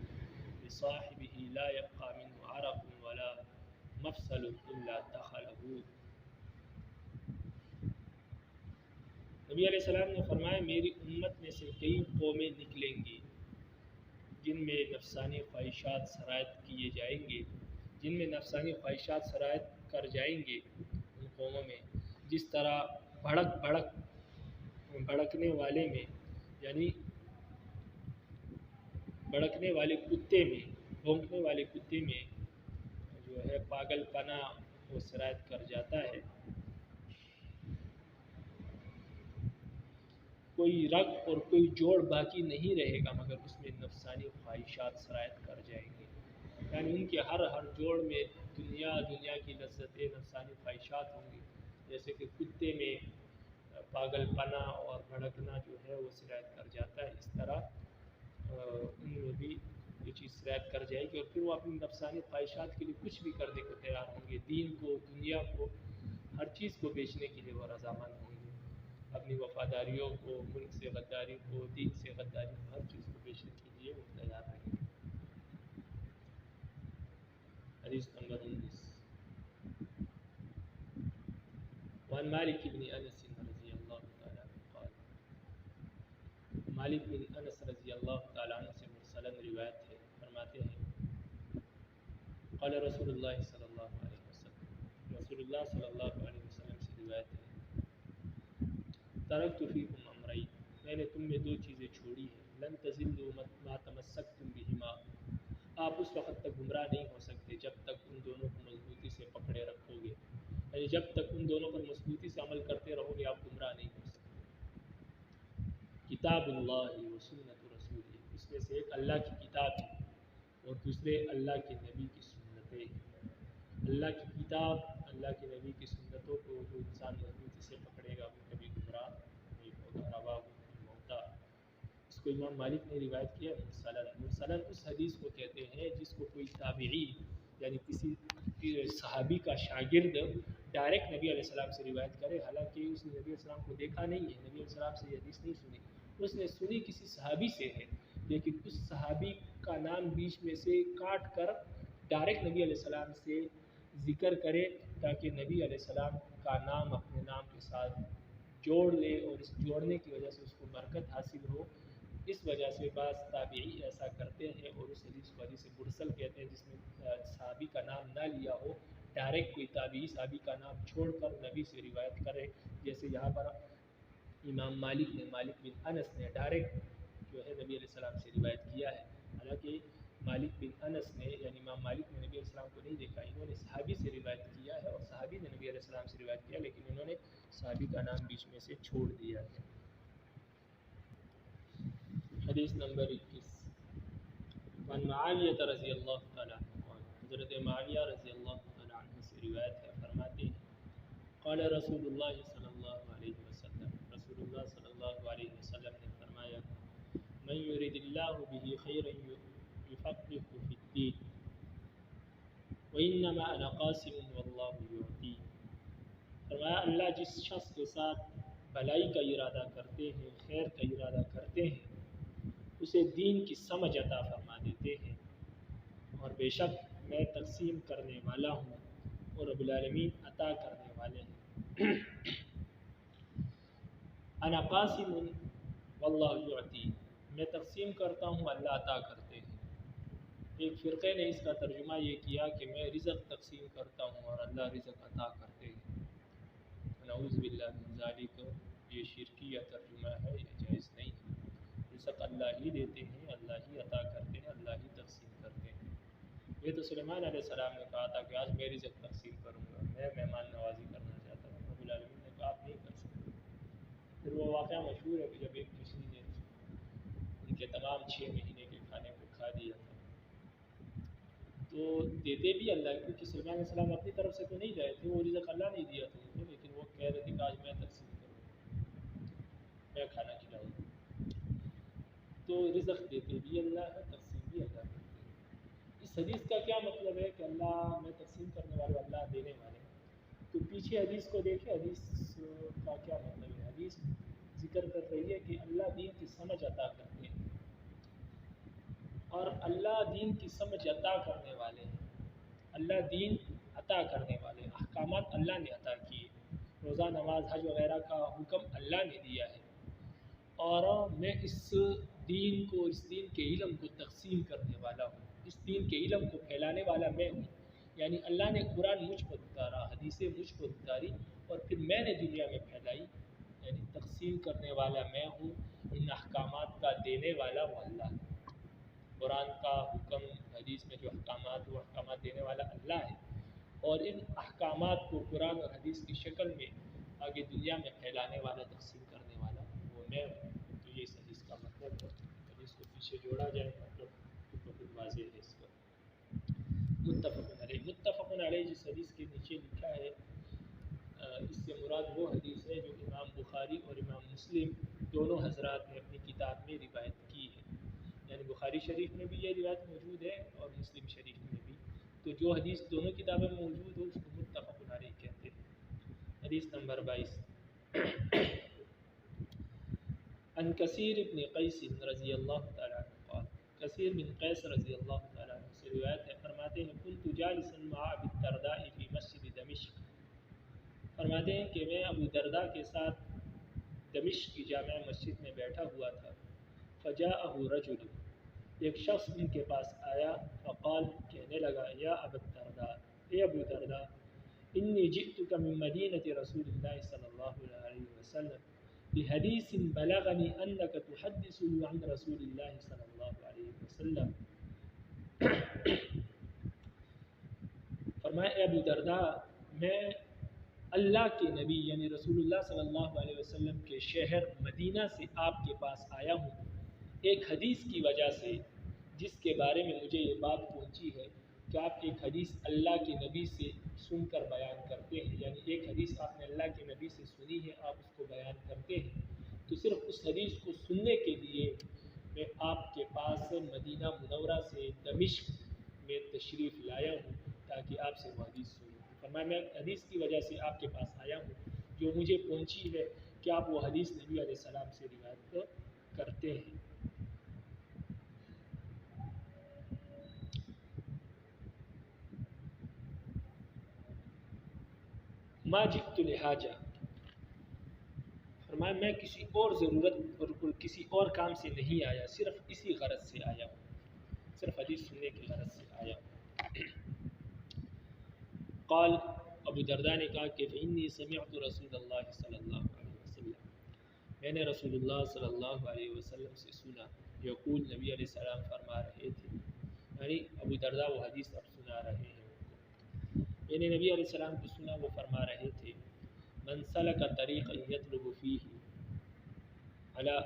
بِصَاحِبِهِ لَا يَبْقَى مِنْهُ عَرَقٌ وَلَا مَفْصَلٌ إِلَّا دَخَلَهُ۔ نبی علیہ السلام نے فرمایا میری امت میں سے کئی قومیں نکلیں گی جن میں نفسانی خواہشات سرایت کیے جائیں گے، جن میں نفسانی خواہشات سرایت کر جائیں گے ان قوموں میں، جس طرح بھڑکنے والے میں یعنی بھڑکنے والے کتے میں، بھونکنے والے کتے میں جو ہے پاگل پنا وہ سرایت کر جاتا ہے، کوئی رگ اور کوئی جوڑ باقی نہیں رہے گا مگر اس میں نفسانی خواہشات سرایت کر جائیں گے، یعنی ان کے ہر جوڑ میں دنیا کی لذتیں نفسانی خواہشات ہوں گی، جیسے کہ کتے میں پاگل پنا اور بھڑکنا جو ہے وہ سرایت کر جاتا ہے، اس طرح ان میں بھی یہ چیز سرایت کر جائے گی اور پھر وہ اپنی نفسانی خواہشات کے لیے کچھ بھی کرنے کو تیار ہوں گے، دین کو، دنیا کو، ہر چیز کو بیچنے کے لیے وہ رضامند ہوں گے، اپنی وفاداریوں کو، ملک سے غداری کو، دین سے غداری کو، ہر چیز کو بیچنے کے لیے وہ تیار رہیں گے۔ حدیث نمبر 19 وعن مالک بن انس رضی اللہ تعالیٰ عنہ قال، مالک بن انس رضی اللہ تعالیٰ عنہ سے مرسلاً روایت ہے، فرماتے ہیں قال رسول اللہ صلی اللہ علیہ وسلم، رسول اللہ صلی اللہ علیہ وسلم سے روایت ہے، ترکت فیکم امرین، میں نے تم میں دو چیزیں چھوڑی ہیں، لن تضلوا ما تمسکتم بہما، آپ اس وقت تک گمراہ نہیں ہو سکتے جب تک ان دونوں کو مضبوطی سے پکڑے رکھو گے، یعنی جب تک ان دونوں پر مضبوطی سے عمل کرتے رہو گے آپ گمراہ نہیں ہو سکتے۔ کتاب اللہ و سنت رسول، اس میں سے ایک اللہ کی کتاب ہے اور دوسرے اللہ کے نبی کی سنتیں ہیں۔ اللہ کی کتاب، اللہ کے نبی کی سنتوں کو جو انسان مضبوطی سے پکڑے گا وہ کبھی گمراہ نہیں ہوگا۔ رواہ موتا، اس کو امام مالک نے روایت کیا مرسلاً۔ مرسلاً اس حدیث کو کہتے ہیں جس کو کوئی تابعی یعنی کسی صحابی کا شاگرد ڈائریکٹ نبی علیہ السلام سے روایت کرے، حالانکہ اس نے نبی علیہ السلام کو دیکھا نہیں ہے، نبی علیہ السلام سے یہ حدیث نہیں سنی، اس نے سنی کسی صحابی سے ہے، لیکن اس صحابی کا نام بیچ میں سے کاٹ کر ڈائریکٹ نبی علیہ السلام سے ذکر کرے تاکہ نبی علیہ السلام کا نام اپنے نام کے ساتھ جوڑ لے اور اس جوڑنے کی وجہ سے اس کو برکت حاصل ہو۔ اس وجہ سے بعض تابعی ایسا کرتے ہیں اور اس حدیث کو حدیث مرسل کہتے ہیں جس میں صحابی کا نام نہ لیا ہو، ڈائریکٹ کوئی تابعی صحابی کا نام چھوڑ کر نبی سے روایت کرے، جیسے یہاں پر امام مالک نے، مالک بن انس نے ڈائریکٹ جو ہے نبی علیہ السلام سے روایت کیا ہے، حالانکہ مالک بن انس نے یعنی امام مالک نے نبی علیہ السلام کو نہیں دیکھا، انہوں نے صحابی سے روایت کیا ہے اور صحابی نے نبی علیہ السلام سے روایت کیا، لیکن انہوں نے صحابی کا نام بیچ میں سے چھوڑ دیا ہے۔ حدیث نمبر 21 وعن معاویہ رضی اللہ تعالیٰ عنہ، حضرت معاویہ رضی اللہ تعالیٰ عنہ سے روایت ہے، فرماتے ہیں قال رسول اللہ صلی اللہ علیہ وسلم، رسول اللہ صلی اللہ علیہ وسلم نے فرمایا من یرید اللہ بہ خیرا یفقہہ فی الدین وانما انا قاسم واللہ یعطی، فرمایا اللہ جس شخص کے ساتھ بھلائی کا ارادہ کرتے ہیں، خیر کا ارادہ کرتے ہیں، اسے دین کی سمجھ عطا فرما دیتے ہیں، اور بے شک میں تقسیم کرنے والا ہوں اور رب العالمین عطا کرنے والے ہیں۔ انا قاسم واللہ یعطی، میں تقسیم کرتا ہوں اللہ عطا کرتے ہیں۔ ایک فرقے نے اس کا ترجمہ یہ کیا کہ میں رزق تقسیم کرتا ہوں اور اللہ رزق عطا کرتے ہیں، نعوذ باللہ من ذالک، یہ شرکیہ ترجمہ ہے، یہ جائز نہیں ہے، رزق اللہ ہی دیتے ہیں، اللہ ہی عطا کرتے ہیں، اللہ ہی تقسیم کرتے ہیں۔ یہ تو سلیمان علیہ السلام نے کہا تھا کہ آج میں رزق تقسیم کروں گا، میں مہمان نوازی کرنا چاہتا ہوں، رب العالمین نے کہا آپ نہیں کر سکتے۔ پھر وہ واقعہ مشہور ہے کہ جب ایک کسی نے ان کے تمام 6 مہینے کے کھانے کو کھا دیا تھا، تو دیتے بھی اللہ ہے، کیونکہ سلیمان علیہ السلام اپنی طرف سے تو نہیں گئے تھے، وہ رزق اللہ نے دیا تھا ان کو، لیکن وہ کہہ رہے تھے کہ آج میں تقسیم کروں، میں کھانا کھلاؤں گا۔ تو رزق دیتے بھی اللہ ہے، تقسیم بھی اللہ کرتے ہیں۔ اس حدیث کا کیا مطلب ہے کہ اللہ میں تقسیم کرنے والے، اللہ دینے والے ہیں۔ تو پیچھے حدیث کو دیکھیں، حدیث کا کیا مطلب ہے؟ حدیث ذکر کر رہی ہے کہ اللہ دین کی سمجھ عطا کرتے ہیں، اور اللہ دین کی سمجھ عطا کرنے والے ہیں۔ اللہ دین عطا کرنے والے ہیں، احکامات اللہ نے عطا کیے، روزہ نماز حج وغیرہ کا حکم اللہ نے دیا ہے، اور میں اس دین کو، اس دین کے علم کو تقسیم کرنے والا ہوں، اس دین کے علم کو پھیلانے والا میں ہوں۔ یعنی اللہ نے قرآن مجھ پر اتارا، حدیثیں مجھ پر اتاری، اور پھر میں نے دنیا میں پھیلائی، یعنی تقسیم کرنے والا میں ہوں، ان احکامات کا دینے والا وہ اللہ ہے۔ قرآن کا حکم، حدیث میں جو احکامات، وہ احکامات دینے والا اللہ ہے، اور ان احکامات کو قرآن اور حدیث کی شکل میں آگے دنیا میں پھیلانے والا، تقسیم کرنے والا وہ میں ہوں۔ تو یہ اس حدیث کا مطلب ہے، حدیث کو پیچھے جوڑا جائے مطلب تو بہت واضح ہے اس کا۔ متفق علیہ، متفق علیہ جس حدیث کے نیچے لکھا ہے، اس سے مراد وہ حدیث ہے جو امام بخاری اور امام مسلم دونوں حضرات نے اپنی کتاب میں روایت کی ہے، یعنی بخاری شریف میں بھی یہ روایت موجود ہے اور مسلم شریف میں بھی۔ تو جو حدیث دونوں کتابوں میں موجود ہو اس کو متفق علیہ کہتے ہیں۔ حدیث نمبر 22، عن کثیر بن قیس رضی اللہ تعالیٰ عنہ قال، کثیر بن قیس رضی اللہ تعالیٰ عنہ سے روایت ہے، فرماتے ہیں كنت جالسا مع ابی الدرداء فی مسجد دمشق، فرماتے ہیں کہ میں ابو درداء کے ساتھ دمشق کی جامع مسجد میں بیٹھا ہوا تھا، فجاءہ رجل، ایک شخص ان کے پاس آیا، فقال، کہنے لگا، یا ابا الدرداء، اے ابو درداء، انی جئتک من مدینۃ رسول اللہ صلی اللہ علیہ وسلم بحدیث بلغنی انک تحدث عن رسول اللہ صلی اللہ علیہ وسلم۔ فرمایا، اے ابو درداء، میں اللہ کے نبی یعنی رسول اللہ صلی اللہ علیہ وسلم کے شہر مدینہ سے آپ کے پاس آیا ہوں ایک حدیث کی وجہ سے، جس کے بارے میں مجھے یہ بات پہنچی ہے کہ آپ ایک حدیث اللہ کے نبی سے سن کر بیان کرتے ہیں، یعنی ایک حدیث آپ نے اللہ کے نبی سے سنی ہے، آپ اس کو بیان کرتے ہیں، تو صرف اس حدیث کو سننے کے لیے میں آپ کے پاس مدینہ منورہ سے دمشق میں تشریف لایا ہوں تاکہ آپ سے وہ حدیث سنوں۔ فرمایا، میں حدیث کی وجہ سے آپ کے پاس آیا ہوں جو مجھے پہنچی ہے کہ آپ وہ حدیث نبی علیہ السلام سے روایت کرتے ہیں۔ ما جئت لحاجہ، فرمایا میں کسی اور ضرورت اور کسی اور کام سے نہیں آیا، صرف اسی غرض سے آیا ہوں، صرف حدیث سننے کی غرض سے آیا ہوں۔ قال، ابو درداء نے کہا کہ فإنی سمعت رسول اللہ صلی اللہ علیہ وسلم، میں نے رسول اللہ صلی اللہ علیہ وسلم سے سنا، یقول، نبی علیہ السلام فرما رہے تھے، یعنی ابو درداء وہ حدیث اب سنا رہے ہیں ان کو، میں نے نبی علیہ السلام کو سنا، وہ فرما رہے تھے، من سلک طریقا یطلب فیہ علی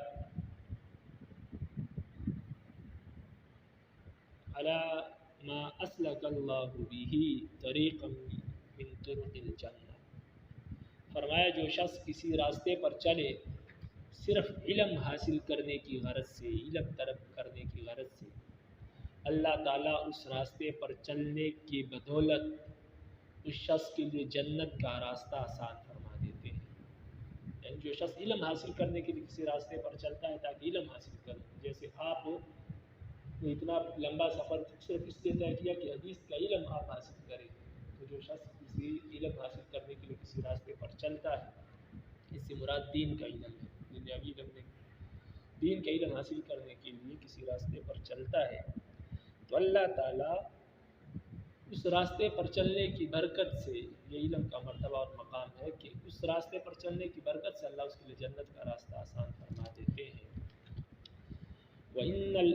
ما اسلک اللہ بہ طریقا من طرق الجنہ، فرمایا جو شخص کسی راستے پر چلے صرف علم حاصل کرنے کی غرض سے، علم طلب کرنے کی غرض سے، اللہ تعالیٰ اس راستے پر چلنے کی بدولت اس شخص کے لیے جنت کا راستہ آسان فرما دیتے ہیں۔ یعنی جو شخص علم حاصل کرنے کے لیے کسی راستے پر چلتا ہے تاکہ علم حاصل کرے، جیسے آپ اتنا لمبا سفر صرف اس لیے طے کیا کہ حدیث کا علم آپ حاصل کریں، تو جو شخص کسی علم حاصل کرنے کے لیے کسی راستے پر چلتا ہے، اس سے مراد دین کا علم ہے، دنیاوی علم نہیں، دین کا علم حاصل کرنے کے لیے کسی راستے پر چلتا ہے، تو اللہ تعالیٰ اس راستے پر چلنے کی برکت سے، یہ علم کا مرتبہ اور مقام ہے کہ اس راستے پر چلنے کی برکت سے اللہ اس کے لیے جنت کا راستہ آسان فرما دیتے ہیں۔ وَإِنَّ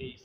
23।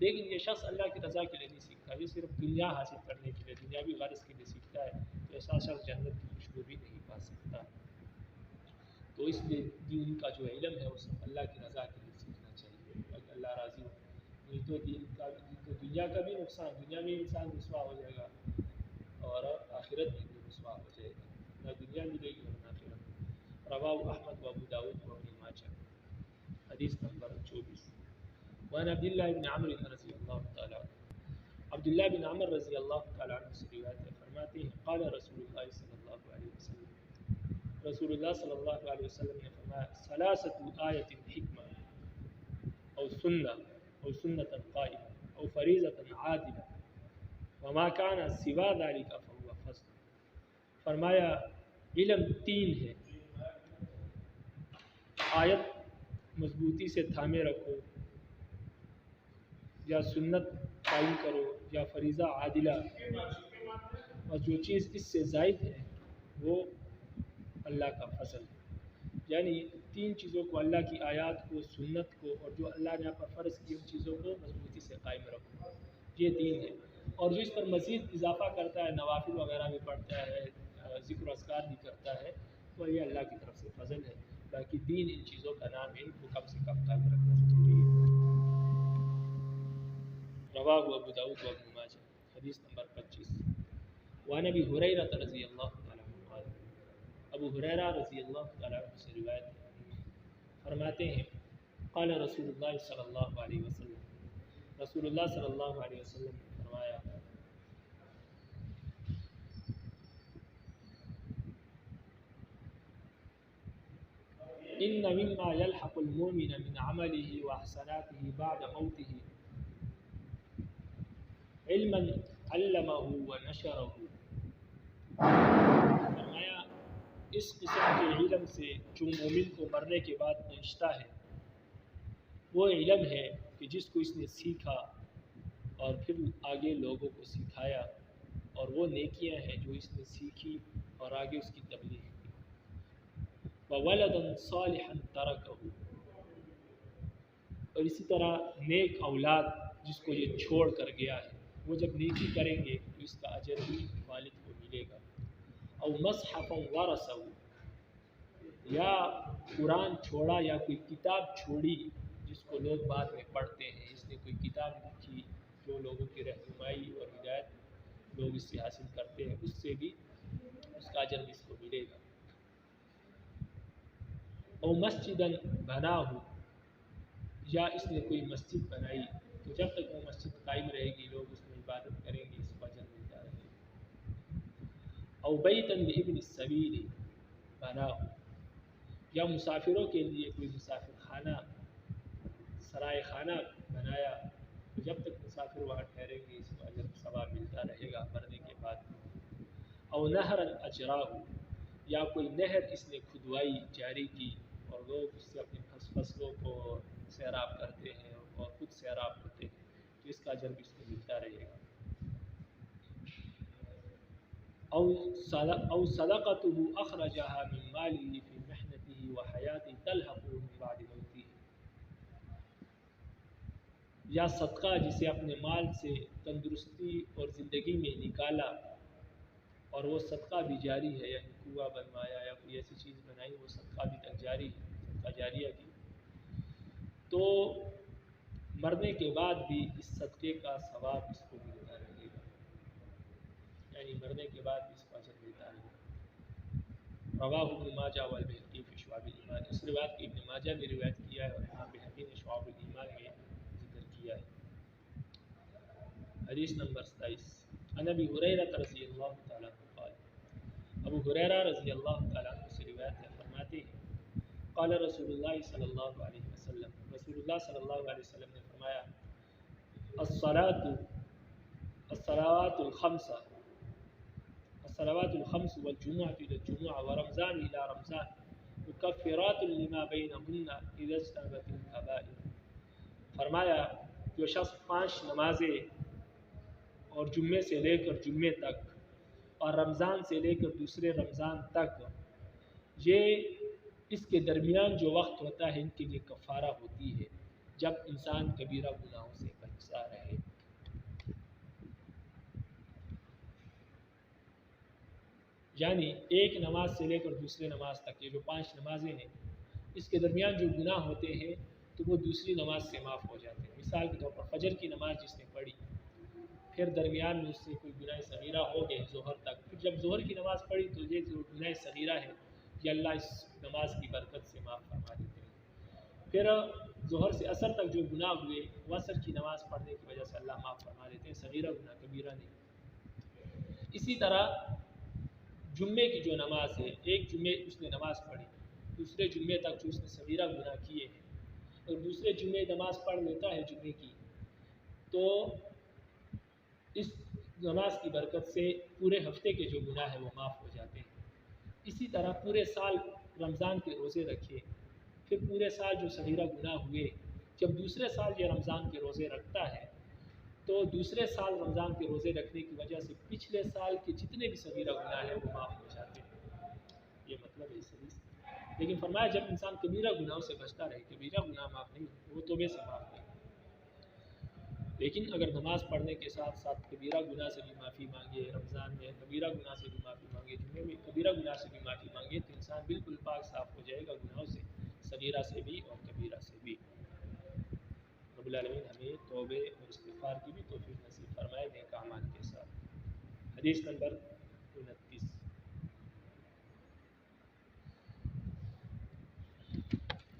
لیکن یہ شخص اللہ کی رضا کے لیے نہیں سیکھتا، یہ صرف دنیا حاصل کرنے کے لیے، دنیاوی غرض کے لیے سیکھتا ہے، تو ایسا شخص جنت کی خوشبو بھی نہیں پا سکتا۔ تو اس لیے دین کا جو علم ہے وہ سب اللہ کی رضا کے لیے سیکھنا چاہیے تاکہ اللہ راضی ہو، نہیں تو دنیا کا بھی نقصان، دنیا میں انسان رسوا ہو جائے گا اور آخرت میں بھی رسوا ہو جائے گا، نہ دنیا ملے گی اور نہ آخرت۔ رواہ احمد و ابو داؤد و ابن ماجہ۔ حدیث نمبر 24۔ وعن عبد اللہ بن عمرو رضی اللہ تعالی عنہ، عبداللہ بن عمر رضی اللہ تعالی عنہ سے روایت ہے، فرماتے ہیں قال رسول اللہ صلی اللہ علیہ وسلم، رسول اللہ صلی اللہ علیہ وسلم نے فرمایا ثلاثۃ آیۃ حکمہ او سنہ او سنۃ قائمہ او فریضۃ عادلہ وما کان سوا ذلک فهو فضل۔ فرمایا علم تین ہے، آیت مضبوطی سے تھامے رکھو، یا سنت قائم کرو، یا فریضہ عادلہ، اور جو چیز اس سے زائد ہے وہ اللہ کا فضل ہے۔ یعنی تین چیزوں کو، اللہ کی آیات کو، سنت کو، اور جو اللہ نے آپ پر فرض کی ان چیزوں کو مضبوطی سے قائم رکھو، یہ دین ہے۔ اور جو اس پر مزید اضافہ کرتا ہے، نوافل وغیرہ بھی پڑھتا ہے، ذکر و اذکار بھی کرتا ہے، تو یہ اللہ کی طرف سے فضل ہے۔ باقی دین ان چیزوں کا نام ہے، ان کو کم سے کم قائم رکھنا چاہیے۔ رواہ ابو داؤد و ابن ماجہ۔ حدیث نمبر 25۔ وعن ابی ہریرہ رضی اللہ تعالیٰ عنہ قال، ابو ہریرہ رضی اللہ تعالیٰ عنہ سے روایت ہے، فرماتے ہیں قال رسول اللہ صلی اللہ علیہ وسلم، رسول اللہ صلی اللہ علیہ وسلم نے فرمایا ان مما يلحق المؤمن من عمله واحسناته بعد موته علما علمه ونشره۔ فرمایا اس قسم کے علم سے جو مومن کو مرنے کے بعد پہنچتا ہے وہ علم ہے کہ جس کو اس نے سیکھا اور پھر آگے لوگوں کو سکھایا، اور وہ نیکیاں ہیں جو اس نے سیکھی اور آگے اس کی تبلیغ کی۔ وَوَلَدًا صَالِحًا تَرَكَهُ، اور اسی طرح نیک اولاد جس کو یہ چھوڑ کر گیا ہے، وہ جب نیکی کریں گے تو اس کا اجر بھی والد کو ملے گا۔ او مصحفا ورثہ، یا قرآن چھوڑا یا کوئی کتاب چھوڑی جس کو لوگ بعد میں پڑھتے ہیں، اس نے کوئی کتاب لکھی جو لوگوں کی رہنمائی اور ہدایت لوگ اس سے حاصل کرتے ہیں، اس سے بھی اس کا اجر بھی اس کو ملے گا۔ او مسجدا بناہ، یا اس نے کوئی مسجد بنائی تو جب تک وہ مسجد قائم رہے گی لوگ اس میں عبادت کریں گے، اس کو اجر ملتا رہے گا۔ او بیتا لابن السبیل بناہ، یا مسافروں کے لیے کوئی مسافر خانہ، سرائے خانہ بنایا تو جب تک مسافر وہاں ٹھہریں گے اس کو اجر ثواب ملتا رہے گا مرنے کے بعد۔ او نہرا اجراہ، یا کوئی نہر اس نے کھدوائی جاری کی اور لوگ اس سے اپنی فصلوں کو سیراب کرتے ہیں اور خود سیراب ہوتے ہیں تو اس کا اجر بھی اس کو ملتا رہے گا۔ او صدقته اخرجها من ماله في محنته وحیاته تلحقه من بعد موته، یا صدقہ جسے اپنے مال سے تندرستی اور زندگی میں نکالا اور وہ صدقہ بھی جاری ہے، یعنی کنواں بنوایا یا کوئی ایسی چیز بنائی وہ صدقہ بھی تک جاری ہے، صدقہ جاریہ کی، تو مرنے کے بعد بھی اس صدقے کا ثواب اس کو ملتا رہے گا، یعنی مرنے کے بعد بھی اس کو اجر ملتا رہے گا۔ رواہ ابن ماجہ والبیہقی فی شعب الایمان، اس روایت کو ابن ماجہ نے روایت کیا ہے اور امام بہقی نے شعب الایمان میں ذکر کیا ہے۔ حدیث نمبر 27۔ عن ابی ہریرہ رضی اللہ تعالیٰ عنہ قال، ابو ہریرہ رضی اللہ تعالیٰ عنہ سے روایت ہے، فرماتے ہیں قال رسول اللہ صلی اللہ علیہ وسلم، رسول اللہ صلی اللہ علیہ وسلم نے فرمایا الصلوات الخمس والجمعة إلى الجمعة ورمضان إلى رمضان مكفرات لما بينهن إذا اجتنبت الكبائر۔ فرمایا جو شخص 5 نمازیں اور جمعے سے لے کر جمعے تک اور رمضان سے لے کر دوسرے رمضان تک، یہ اس کے درمیان جو وقت ہوتا ہے ان کے لیے کفارہ ہوتی ہے جب انسان کبیرہ گناہوں سے بچ سا رہے۔ یعنی ایک نماز سے لے کر دوسرے نماز تک یہ جو 5 نمازیں ہیں، اس کے درمیان جو گناہ ہوتے ہیں تو وہ دوسری نماز سے معاف ہو جاتے ہیں۔ مثال کے طور پر فجر کی نماز جس نے پڑھی، پھر درمیان میں اس سے کوئی گناہ صغیرہ ہو گئے ظہر تک، پھر جب ظہر کی نماز پڑھی تو یہ جو گناہ صغیرہ ہے یہ اللہ اس نماز کی برکت سے معاف فرما دیتے ہیں۔ پھر ظہر سے عصر تک جو گناہ ہوئے وہ عصر کی نماز پڑھنے کی وجہ سے اللہ معاف فرما دیتے ہیں، صغیرہ گناہ کبیرہ نہیں۔ اسی طرح جمعے کی جو نماز ہے، ایک جمعے اس نے نماز پڑھی، دوسرے جمعے تک جو اس نے صغیرہ گناہ کیے ہیں اور دوسرے جمعے نماز پڑھ لیتا ہے جمعے کی، تو اس نماز کی برکت سے پورے ہفتے کے جو گناہ ہیں وہ معاف ہو جاتے ہیں۔ اسی طرح پورے سال رمضان کے روزے رکھے، پھر پورے سال جو صغیرہ گناہ ہوئے، جب دوسرے سال یہ رمضان کے روزے رکھتا ہے تو دوسرے سال رمضان کے روزے رکھنے کی وجہ سے پچھلے سال کے جتنے بھی صغیرہ گناہ ہیں وہ معاف ہو جاتے ہیں۔ یہ مطلب ہے اس حدیث کا۔ لیکن فرمایا جب انسان کبیرہ گناہوں سے بچتا رہے، کبیرہ گناہ معاف نہیں، وہ توبے سے معاف نہیں، لیکن اگر نماز پڑھنے کے ساتھ ساتھ کبیرہ گناہ سے بھی معافی مانگے، رمضان میں کبیرہ گناہ سے بھی معافی مانگے، جمعے میں کبیرہ گناہ سے بھی معافی مانگے، تو انسان بالکل پاک صاف ہو جائے گا گناہوں سے، صغیرہ سے بھی اور کبیرہ سے بھی۔ رب العالمین ہمیں توبے اور استغفار کی بھی توفیق نصیب فرمائے نیک اعمال کے ساتھ۔ حدیث نمبر 29،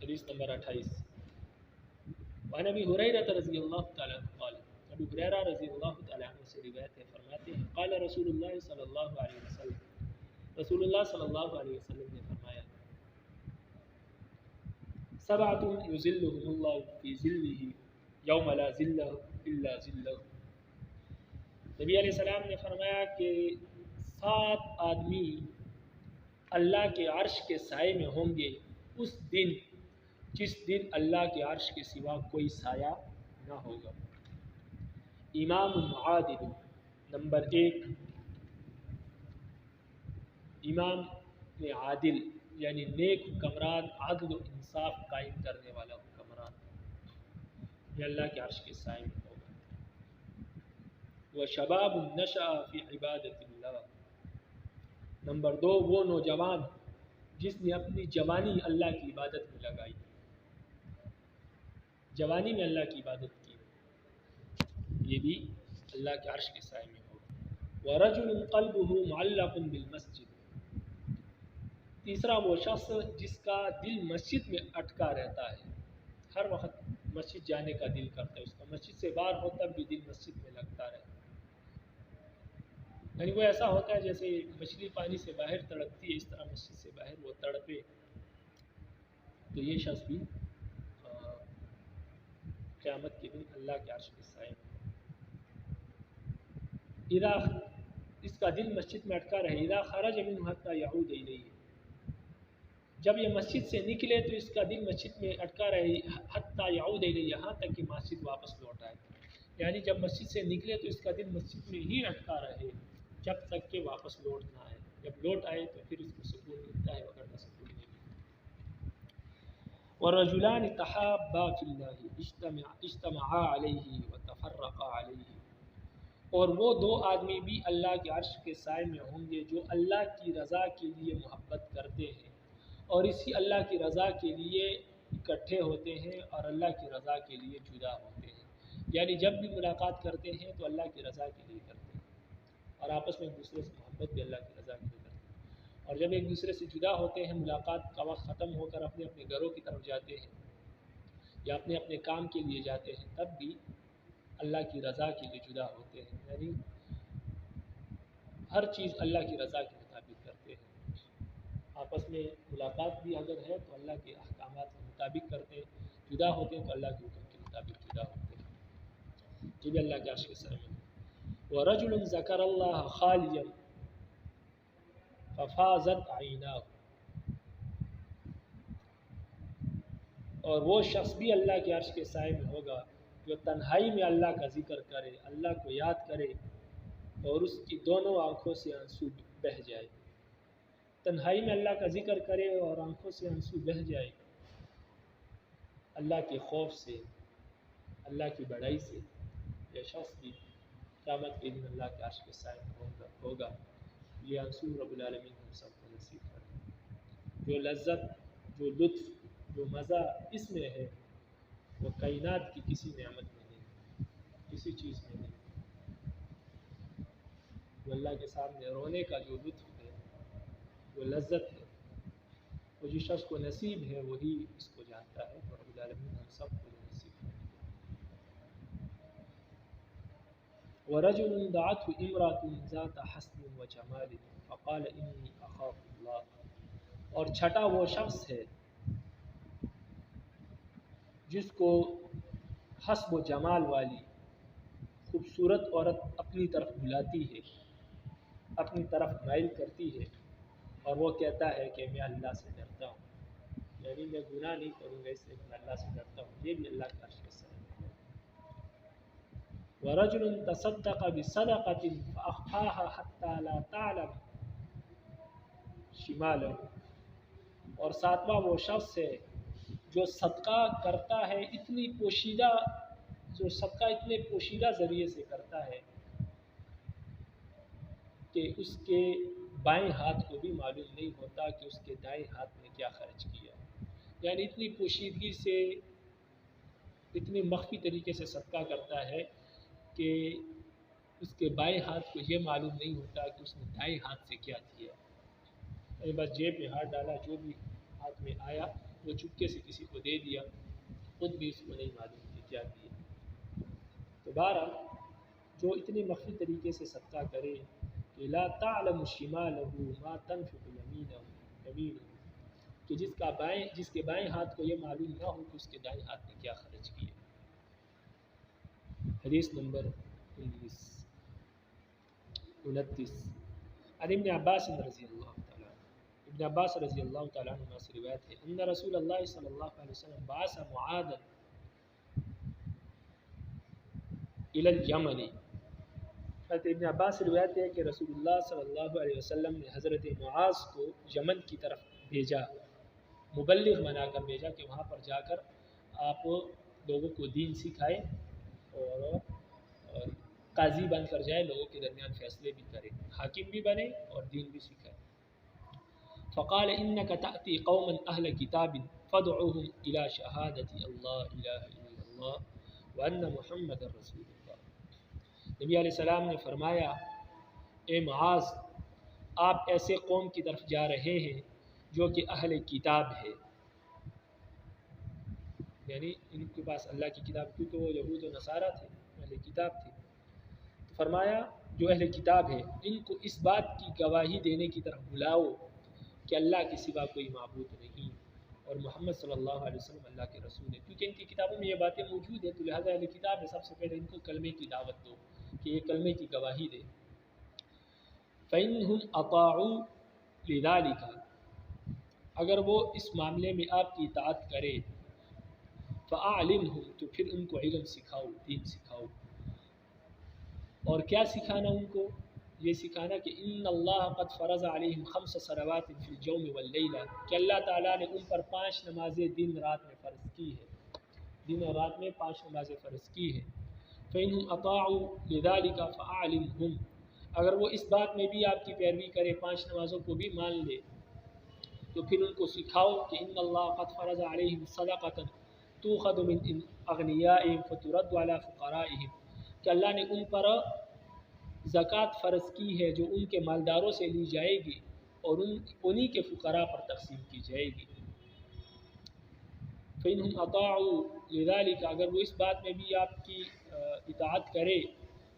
حدیث نمبر 28، وعن ابی ہریرہ رضی اللہ تعالیٰ عنہ قال، ابو ہریرہ رضی اللہ تعالیٰ عنہ سے روایت ہے، فرماتے ہیں قال رسول اللہ صلی اللہ علیہ وسلم، رسول اللہ صلی اللہ علیہ وسلم نے فرمایا، سبعۃ یظلھم اللہ فی ظلہ یوم لا ظل الا ظلہ۔ نبی علیہ السلام نے فرمایا کہ 7 آدمی اللہ کے عرش کے سائے میں ہوں گے اس دن جس دن اللہ کے عرش کے سوا کوئی سایہ نہ ہوگا۔ امام عادل، نمبر 1 امام عادل یعنی نیک حکمران، عدل و انصاف قائم کرنے والا حکمران، یہ اللہ کے عرش کے سائے میں ہوگا۔ وشباب نشأ فی عبادت اللہ، نمبر 2 وہ نوجوان جس نے اپنی جوانی اللہ کی عبادت میں لگائی، جوانی میں اللہ کی عبادت کی، یہ بھی اللہ کے عرش کے سائے میں ہوگا۔ وَرَجُلٌ قَلْبُهُ مُعَلَّقٌ بِالْمَسْجِدِ، تیسرا وہ شخص جس کا دل مسجد میں اٹکا رہتا ہے، ہر وقت مسجد جانے کا دل کرتا ہے، اس کا مسجد سے باہر ہو تب بھی دل مسجد میں لگتا رہتا ہے، یعنی وہ ایسا ہوتا ہے جیسے مچھلی پانی سے باہر تڑپتی ہے، اس طرح مسجد سے باہر وہ تڑپے، تو یہ شخص بھی قیامت کے دن اللہ کے عرش کے سائے میں، اذا اس کا دل مسجد میں اٹکا رہے، اذا خرج منہ حتی یعود الیہ، جب یہ مسجد سے نکلے تو اس کا دل مسجد میں اٹکا رہے، حتی یعود الیہ، یہاں تک کہ مسجد واپس لوٹ آئے، یعنی جب مسجد سے نکلے تو اس کا دل مسجد میں ہی اٹکا رہے جب تک کہ واپس لوٹ نہ آئے، جب لوٹ آئے تو پھر اس کو سکون ملتا ہے، وغیرہ سکون نہیں ملتا۔ وَالرَّجُلَانِ تَحَابَّا فِي اللَّهِ اجْتَمَعَا عَلَيْهِ وَتَفَرَّقَا عَلَيْهِ، اور وہ 2 آدمی بھی اللہ کے عرش کے سائے میں ہوں گے جو اللہ کی رضا کے لیے محبت کرتے ہیں اور اسی اللہ کی رضا کے لیے اکٹھے ہوتے ہیں اور اللہ کی رضا کے لیے جدا ہوتے ہیں، یعنی جب بھی ملاقات کرتے ہیں تو اللہ کی رضا کے لیے کرتے ہیں اور آپس میں ایک دوسرے سے محبت بھی اللہ کی رضا کے لیے کرتے ہیں، اور جب ایک دوسرے سے جدا ہوتے ہیں، ملاقات کا وقت ختم ہو کر اپنے اپنے گھروں کی طرف جاتے ہیں یا اپنے اپنے کام کے لیے جاتے ہیں، تب بھی اللہ کی رضا کے لیے جدا ہوتے ہیں، یعنی ہر چیز اللہ کی رضا کے مطابق کرتے ہیں، آپس میں ملاقات بھی اگر ہے تو اللہ کے احکامات کے مطابق کرتے ہیں، جدا ہوتے ہیں تو اللہ کے حکم کے مطابق جدا ہوتے ہیں، یہ بھی اللہ کے عرش کے سائے میں۔ وَرَجُلٌ ذَكَرَ اللَّهَ خَالِيًا فَفَاضَتْ عَيْنَاهُ، اور وہ شخص بھی اللہ کے عرش کے سائے میں ہوگا جو تنہائی میں اللہ کا ذکر کرے، اللہ کو یاد کرے اور اس کی دونوں آنکھوں سے آنسو بہہ جائے، تنہائی میں اللہ کا ذکر کرے اور آنکھوں سے آنسو بہہ جائے، اللہ کے خوف سے، اللہ کی بڑائی سے، کہ شخص بھی قیامت کے دن اللہ کے عرش کے سائے میں ہوگا. یہ انصور رب العالمین ہم سب کو نصیب کرے. جو لذت، جو لطف، جو مزہ اس میں ہے وہ کائنات کی کسی نعمت میں نہیں، کسی چیز میں نہیں. جو اللہ کے سامنے رونے کا جو لطف ہے، جو لذت ہے، وہ جس شخص کو نصیب ہے وہی اس کو جانتا ہے. رب العالمین ہم سب کو نصیب ہے. وَرَجُلٌ دَعَتْهُ امْرَأَةٌ ذَاتَ حَسْنٍ وَجَمَالٍ فَقَالَ إِنِّي أَخَافُ اللَّهَ. اور چھٹا وہ شخص ہے جس کو حسب و جمال والی خوبصورت عورت اپنی طرف بلاتی ہے، اپنی طرف مائل کرتی ہے، اور وہ کہتا ہے کہ میں اللہ سے ڈرتا ہوں، یعنی میں گناہ نہیں کروں گا اس لیے میں اللہ سے ڈرتا ہوں. یہ بھی اللہ کے عرش کے سائے میں. وَرَجُلٌ تَصَدَّقَ بِصَدَقَةٍ فَأَخْفَاهَا حَتَّى لَا تَعْلَمَ شِمَالَهُ. اور ساتواں وہ شخص ہے جو صدقہ کرتا ہے اتنی پوشیدہ، جو صدقہ اتنے پوشیدہ ذریعے سے کرتا ہے کہ اس کے بائیں ہاتھ کو بھی معلوم نہیں ہوتا کہ اس کے دائیں ہاتھ میں کیا خرچ کیا. یعنی اتنی پوشیدگی سے، اتنی مخفی طریقے سے صدقہ کرتا ہے کہ اس کے بائیں ہاتھ کو یہ معلوم نہیں ہوتا کہ اس نے دائیں ہاتھ سے کیا کیا. بس جیب میں ہاتھ ڈالا، جو بھی ہاتھ میں آیا وہ چپکے سے کسی کو دے دیا، خود بھی اس کو نہیں معلوم کہ کیا کیا. تو بہرحال جو اتنی مخفی طریقے سے صدقہ کرے کہ لا تعلم شمالہ ما تنفق یمینہ، کہ جس کے بائیں ہاتھ کو یہ معلوم نہ ہو کہ اس کے دائیں ہاتھ میں کیا خرچ کیا. حدیث نمبر 29. عن ابن عباس رضی اللہ تعالیٰ عنہ، ابن عباس رضی اللہ تعالیٰ عنہ سے روایت ہے ان رسول اللہ صلی اللہ علیہ وسلم بعث معاذا الی الیمن. حضرت ابن عباس سے روایت ہے کہ رسول اللہ صلی اللہ علیہ وسلم نے حضرت معاذ کو یمن کی طرف بھیجا، مبلغ بنا کر بھیجا کہ وہاں پر جا کر آپ لوگوں کو دین سکھائیں اور قاضی بن کر جائے، لوگوں کے درمیان فیصلے بھی کرے، حاکم بھی بنے اور دین بھی سکھائے. فقال انك تأتي قوما اهل كتاب فادعوهم الى شهادة الله اله الا الله وان محمد رسول الله. نبی علیہ السلام نے فرمایا اے معاذ، آپ ایسے قوم کی طرف جا رہے ہیں جو کہ اہل کتاب ہے، یعنی ان کے پاس اللہ کی کتاب، کیونکہ وہ یہود و نصارہ تھے، اہل کتاب تھے. تو فرمایا جو اہل کتاب ہے ان کو اس بات کی گواہی دینے کی طرف بلاؤ کہ اللہ کے سوا کوئی معبود نہیں اور محمد صلی اللہ علیہ وسلم اللہ کے رسول ہے. کیونکہ ان کی کتابوں میں یہ باتیں موجود ہیں، تو لہٰذا اہل کتاب ہے، سب سے پہلے ان کو کلمے کی دعوت دو کہ یہ کلمے کی گواہی دے. فَإِنْهُمْ أَطَاعُوا لِذَلِكَ، اگر وہ اس معاملے میں آپ کی اطاعت کرے، فَأَعْلِمْهُمْ، تو پھر ان کو علم سکھاؤ، دین سکھاؤ. اور کیا سکھانا ان کو؟ یہ سکھانا کہ ان اللہ قد فرض علیہم 5 صلوات فی الجوم واللیلہ، کہ اللہ تعالیٰ نے ان پر 5 نمازیں دن رات میں فرض کی ہے، دن اور رات میں 5 نمازیں فرض کی ہے. فَإِنْهُمْ أَطَاعُوا لِذَلِكَ فَأَعْلِمْهُمْ، اگر وہ اس بات میں بھی آپ کی پیروی کرے، 5 نمازوں کو بھی مان لے، تو پھر ان کو سکھاؤ کہ ان اللہ قد فرض علیہم صدقۃ تؤخذ من اغنیائہم فترد علی فقرائہم، کہ اللہ نے ان پر زکوٰۃ فرض کی ہے جو ان کے مالداروں سے لی جائے گی اور انہی کے فقراء پر تقسیم کی جائے گی. فَإِنْهُمْ أَطَاعُوا لِذَلِكَ، اگر وہ اس بات میں بھی آپ کی اطاعت کرے،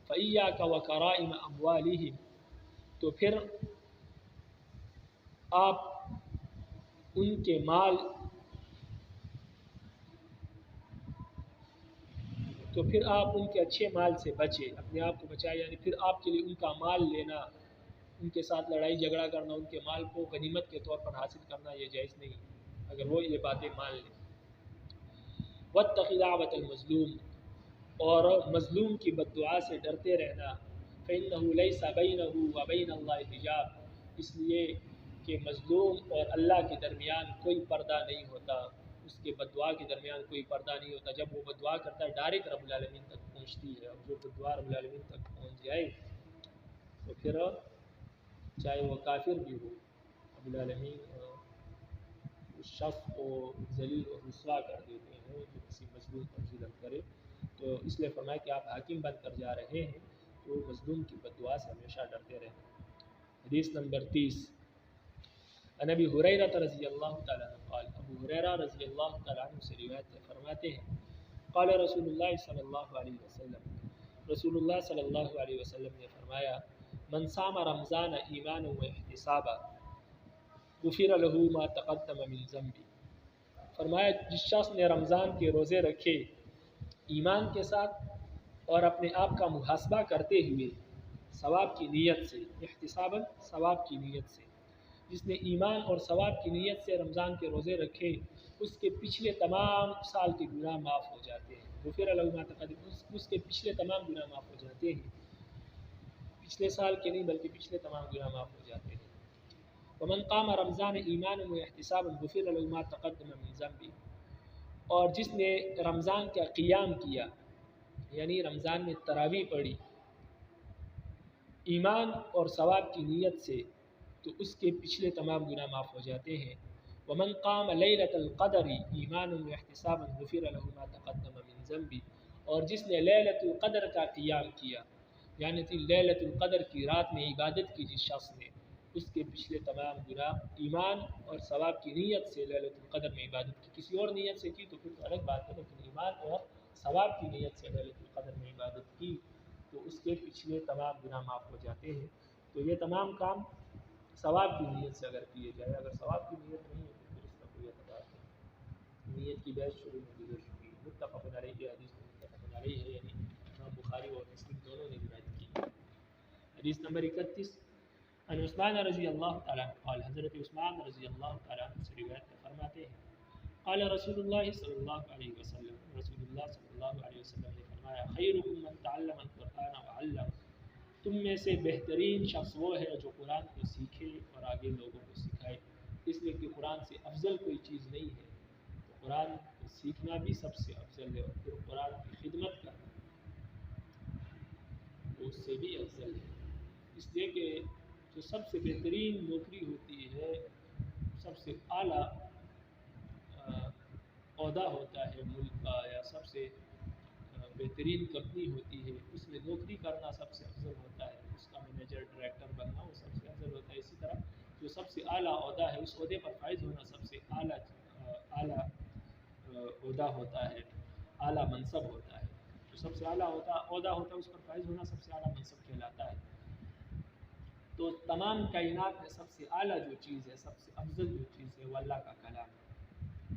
فَإِيَّاكَ وَكَرَائِمَ أَمْوَالِهِمْ، تو پھر آپ ان کے مال، تو پھر آپ ان کے اچھے مال سے بچے، اپنے آپ کو بچائے. یعنی پھر آپ کے لیے ان کا مال لینا، ان کے ساتھ لڑائی جھگڑا کرنا، ان کے مال کو غنیمت کے طور پر حاصل کرنا یہ جائز نہیں اگر وہ یہ باتیں مان لیں. وَاتَّقِ دَعْوَةَ الْمَظْلُومِ، اور مظلوم کی بد دعا سے ڈرتے رہنا. فَإِنَّهُ لَيْسَ بَيْنَهُ وَبَيْنَ اللَّهِ حِجَابٌ، اس لیے کہ مظلوم اور اللہ کے درمیان کوئی پردہ نہیں ہوتا، اس کے بددعا کے درمیان کوئی پردہ نہیں ہوتا. جب وہ بددعا کرتا ہے ڈائریکٹ رب العالمین تک پہنچتی ہے، اور جو بددعا رب العالمین تک پہنچ جائے تو پھر چاہے وہ کافر بھی ہو، رب العالمین اس شخص کو ذلیل اور رسوا کر دیتے ہیں جو کسی مظلوم پر ظلم کرے. تو اس لیے فرمایا کہ آپ حاکم بن کر جا رہے ہیں تو مظلوم کی بددعا سے ہمیشہ ڈرتے رہیں. حدیث نمبر 30 عن ابی ہریرہ رضی اللہ تعالیٰ عنہ قال، ابو ہریرہ رضی اللہ تعالیٰ عنہ سے روایت فرماتے ہیں قال رسول اللہ صلی اللہ علیہ وسلم، رسول اللہ صلی اللہ علیہ وسلم نے فرمایا من صام رمضان ایمانا و احتسابا غفر له ما تقدم من ذنبه. فرمایا جس شخص نے رمضان کے روزے رکھے ایمان کے ساتھ اور اپنے آپ کا محاسبہ کرتے ہوئے ثواب کی نیت سے، احتساباً ثواب کی نیت سے، جس نے ایمان اور ثواب کی نیت سے رمضان کے روزے رکھے اس کے پچھلے تمام سال کے گناہ معاف ہو جاتے ہیں. غفر له ما تقدم، اس کے پچھلے تمام گناہ معاف ہو جاتے ہیں، پچھلے سال کے نہیں بلکہ پچھلے تمام گناہ معاف ہو جاتے ہیں. ومن قام رمضان ایمانا و احتسابا غفر له ما تقدم من ذنبه، اور جس نے رمضان کا قیام کیا یعنی رمضان میں تراویح پڑھی ایمان اور ثواب کی نیت سے تو اس کے پچھلے تمام گناہ معاف ہو جاتے ہیں. ومن قام لیلۃ القدر ایمانا و احتسابا غفر له ما تقدم من ذنبه، اور جس نے لیلۃ القدر کا قیام کیا یعنی لیلۃ القدر کی رات میں عبادت کی جس شخص نے اس کے پچھلے تمام گناہ ایمان اور ثواب کی نیت سے لیلۃ القدر میں عبادت کی، کسی اور نیت سے کی تو پھر تو الگ بات ہے، لیکن ایمان اور ثواب کی نیت سے لیلۃ القدر میں عبادت کی تو اس کے پچھلے تمام گناہ معاف ہو جاتے ہیں. تو یہ تمام کام ثواب کی نیت سے اگر کیے جائے، اگر ثواب کی نیت نہیں ہے تو پھر اس کا کوئی اعتبار نہیں. نیت کی بحث شروع میں گزر چکی ہے. متفق علیہ حدیث متفق علیہ ہے، یعنی امام بخاری اور مسلم دونوں نے روایت کی. حدیث نمبر 31 عن عثمان رضی اللہ تعالیٰ عنہ قال، حضرت عثمان رضی اللہ تعالیٰ عنہ سے روایت فرماتے ہیں قال رسول اللہ صلی اللہ علیہ وسلم، رسول اللہ صلی اللہ علیہ وسلم نے فرمایا خیرکم من تعلم القرآن وعلم، تم میں سے بہترین شخص وہ ہے جو قرآن کو سیکھے اور آگے لوگوں کو سکھائے. اس لیے کہ قرآن سے افضل کوئی چیز نہیں ہے، تو قرآن کو سیکھنا بھی سب سے افضل ہے، اور پھر قرآن کی خدمت کرنا اس سے بھی افضل ہے. اس لیے کہ جو سب سے بہترین نوکری ہوتی ہے، سب سے اعلیٰ عہدہ ہوتا ہے ملک کا، یا سب سے بہترین کمپنی ہوتی ہے، اس میں نوکری کرنا سب سے افضل ہوتا ہے، اس کا مینیجر ڈائریکٹر بننا وہ سب سے افضل ہوتا ہے. اسی طرح جو سب سے اعلیٰ عہدہ ہے اس عہدے پر فائز ہونا سب سے اعلیٰ عہدہ ہوتا ہے، اعلیٰ منصب ہوتا ہے. جو سب سے اعلیٰ عہدہ ہوتا ہے اس پر فائز ہونا سب سے اعلیٰ منصب کہلاتا ہے. تو تمام کائنات میں سب سے اعلیٰ جو چیز ہے، سب سے افضل جو چیز ہے وہ اللہ کا کلام ہے.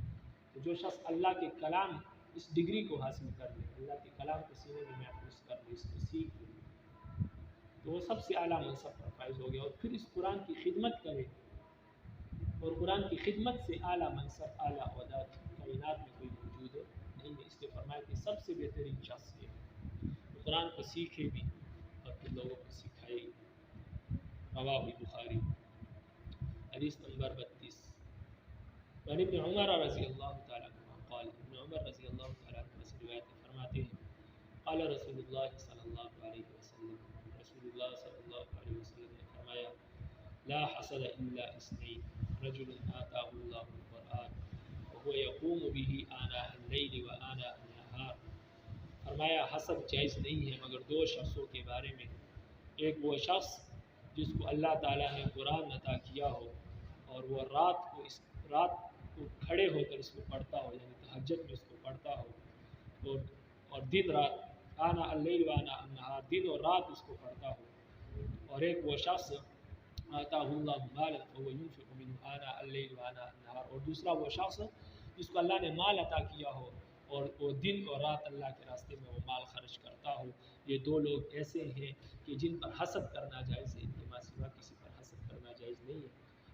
تو جو شخص اللہ کے کلام اس ڈگری کو حاصل کر لے، اللہ کے کلام کو سینے میں محفوظ کر لے، اس کو سیکھ لے، تو وہ سب سے اعلیٰ منصب پر فائز ہو گیا. اور پھر اس قرآن کی خدمت کرے، اور قرآن کی خدمت سے اعلیٰ منصب اعلیٰ عہدہ کائنات میں کوئی موجود نہیں ہے. اس لیے فرمایا کہ سب سے بہترین شخص یہ ہے تو قرآن کو سیکھے بھی اور پھر لوگوں کو سکھائے گی. رواہ بخاری. حدیث نمبر 32 وعن ابن عمر رضی اللہ تعالیٰ عنہ قال، ابن عمر رضی اللہ تعالیٰ عنہ سے روایت فرماتے ہیں قال رسول اللہ صلی اللہ علیہ وسلم، رسول اللہ صلی اللہ علیہ وسلم نے فرمایا لا حسد الا اثنین، رجل آتاہ اللہ القرآن وهو يقوم به آناء اللیل وآناء النہار. فرمایا حسد جائز نہیں ہے مگر دو شخصوں کے بارے میں، ایک وہ شخص جس کو اللہ تعالیٰ نے قرآن عطا کیا ہو اور وہ رات کو کھڑے ہو کر اس کو پڑھتا ہو، یعنی تہجد میں اس کو پڑھتا ہو، اور دن رات آنا اللیل وانا النہار، دن اور رات اس کو پڑھتا ہو. اور ایک وہ شخص آتاہ اللہ مالا فهو ينفق منه آناء اللیل وانا النہار، اور دوسرا وہ شخص جس کو اللہ نے مال عطا کیا ہو اور وہ دن اور رات اللہ کے راستے میں وہ مال خرچ کرتا ہو. یہ دو لوگ ایسے ہیں کہ جن پر حسد کرنا جائز ہے، ان کے سوا کسی پر حسد کرنا جائز نہیں ہے.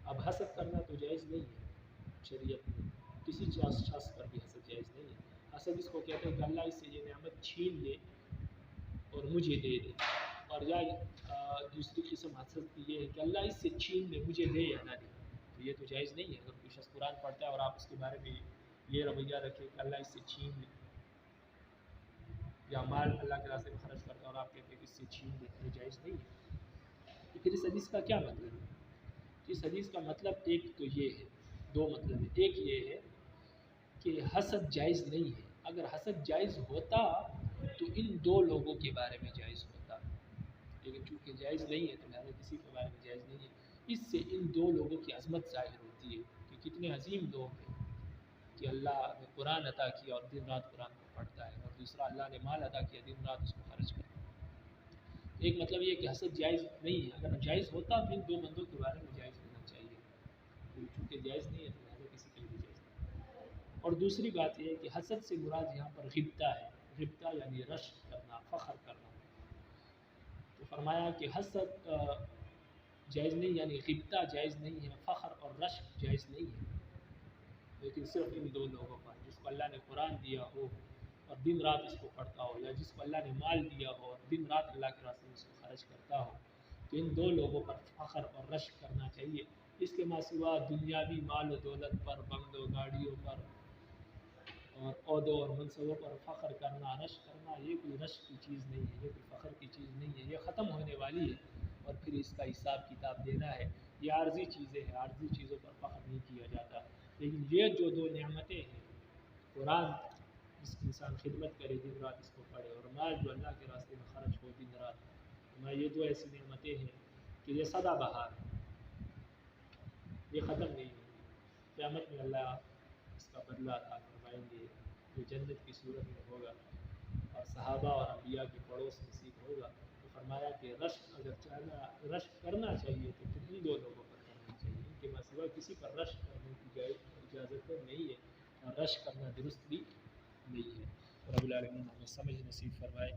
اب حسد کرنا تو جائز نہیں ہے شریعت میں، کسی شخص پر بھی حسد جائز نہیں ہے. حسد اس کو کہتے ہیں کہ اللہ اس سے یہ نعمت چھین لے اور مجھے دے دے، اور یا دوسری قسم حسد کی یہ ہے کہ اللہ اس سے چھین لے مجھے دے یا نہ دے. تو یہ تو جائز نہیں ہے. اگر کوئی شخص قرآن پڑھتا ہے اور آپ اس کے بارے میں یہ رویہ رکھے کہ اللہ اس سے چھین لے، یا مال اللہ کے راستے میں خرچ کرتا ہے اور آپ کہتے ہیں کہ اس سے چھین لے، یہ جائز نہیں ہے۔ تو پھر اس حدیث کا کیا مطلب ہے؟ اس حدیث کا مطلب ایک تو یہ ہے، دو مطلب ہے۔ ایک یہ ہے کہ حسد جائز نہیں ہے، اگر حسد جائز ہوتا تو ان دو لوگوں کے بارے میں جائز ہوتا، لیکن چونکہ جائز نہیں ہے تو لہٰذا کسی کے بارے میں جائز نہیں ہے۔ اس سے ان دو لوگوں کی عظمت ظاہر ہوتی ہے کہ کتنے عظیم لوگ ہیں کہ اللہ نے قرآن عطا کیا اور دن رات قرآن کو پڑھتا ہے، اور دوسرا اللہ نے مال عطا کیا، دن رات اس کو خرچ کرتا ہے۔ ایک مطلب یہ کہ حسد جائز نہیں ہے، اگر جائز ہوتا تو ان دو بندوں کے بارے میں جائز ہونا چاہیے، چونکہ جائز نہیں ہے تو لہٰذا کسی کے لیے بھی جائز نہیں۔ اور دوسری بات یہ ہے کہ حسد سے مراد یہاں پر غبطہ ہے، غبطہ یعنی رشک کرنا، فخر کرنا۔ تو فرمایا کہ حسد جائز نہیں، یعنی غبطہ جائز نہیں ہے، فخر اور رشک جائز نہیں ہے، لیکن صرف ان دو لوگوں پر، جس کو اللہ نے قرآن دیا ہو اور دن رات اس کو پڑھتا ہو، یا جس کو اللہ نے مال دیا ہو اور دن رات اللہ کے راستے میں اس کو خرچ کرتا ہو، تو ان دو لوگوں پر فخر اور رشک کرنا چاہیے۔ اس کے ماں سوا دنیاوی مال و دولت پر، بنگلوں گاڑیوں پر اور عہدوں اور منصبوں پر فخر کرنا، رشک کرنا، یہ کوئی رشک کی چیز نہیں ہے، یہ کوئی فخر کی چیز نہیں ہے، یہ ختم ہونے والی ہے اور پھر اس کا حساب کتاب دینا ہے۔ یہ عارضی چیزیں ہیں، عارضی چیزوں پر فخر نہیں کیا جاتا، لیکن یہ جو دو نعمتیں ہیں، قرآن جس کی انسان خدمت کرے، دن رات اس کو پڑھے، اور مال جو اللہ کے راستے میں خرچ ہو دن رات، یہ دو ایسی نعمتیں ہیں کہ یہ سدا بہار ہے، یہ ختم نہیں ہوگی۔ قیامت میں اللہ اس کا بدلہ عطا فرمائیں گے، جو جنت کی صورت میں ہوگا، اور صحابہ اور انبیاء کے پڑوس نصیب ہوگا۔ تو فرمایا کہ رشک اگر رشک کرنا چاہیے تو پھر ان دو لوگوں پر کرنا چاہیے، ان کے سوا کسی پر رشک کرنے کی اجازت نہیں ہے، اور رشک کرنا درست بھی نہیں ہے۔ رب العالمین ہمیں سمجھ نصیب فرمائے۔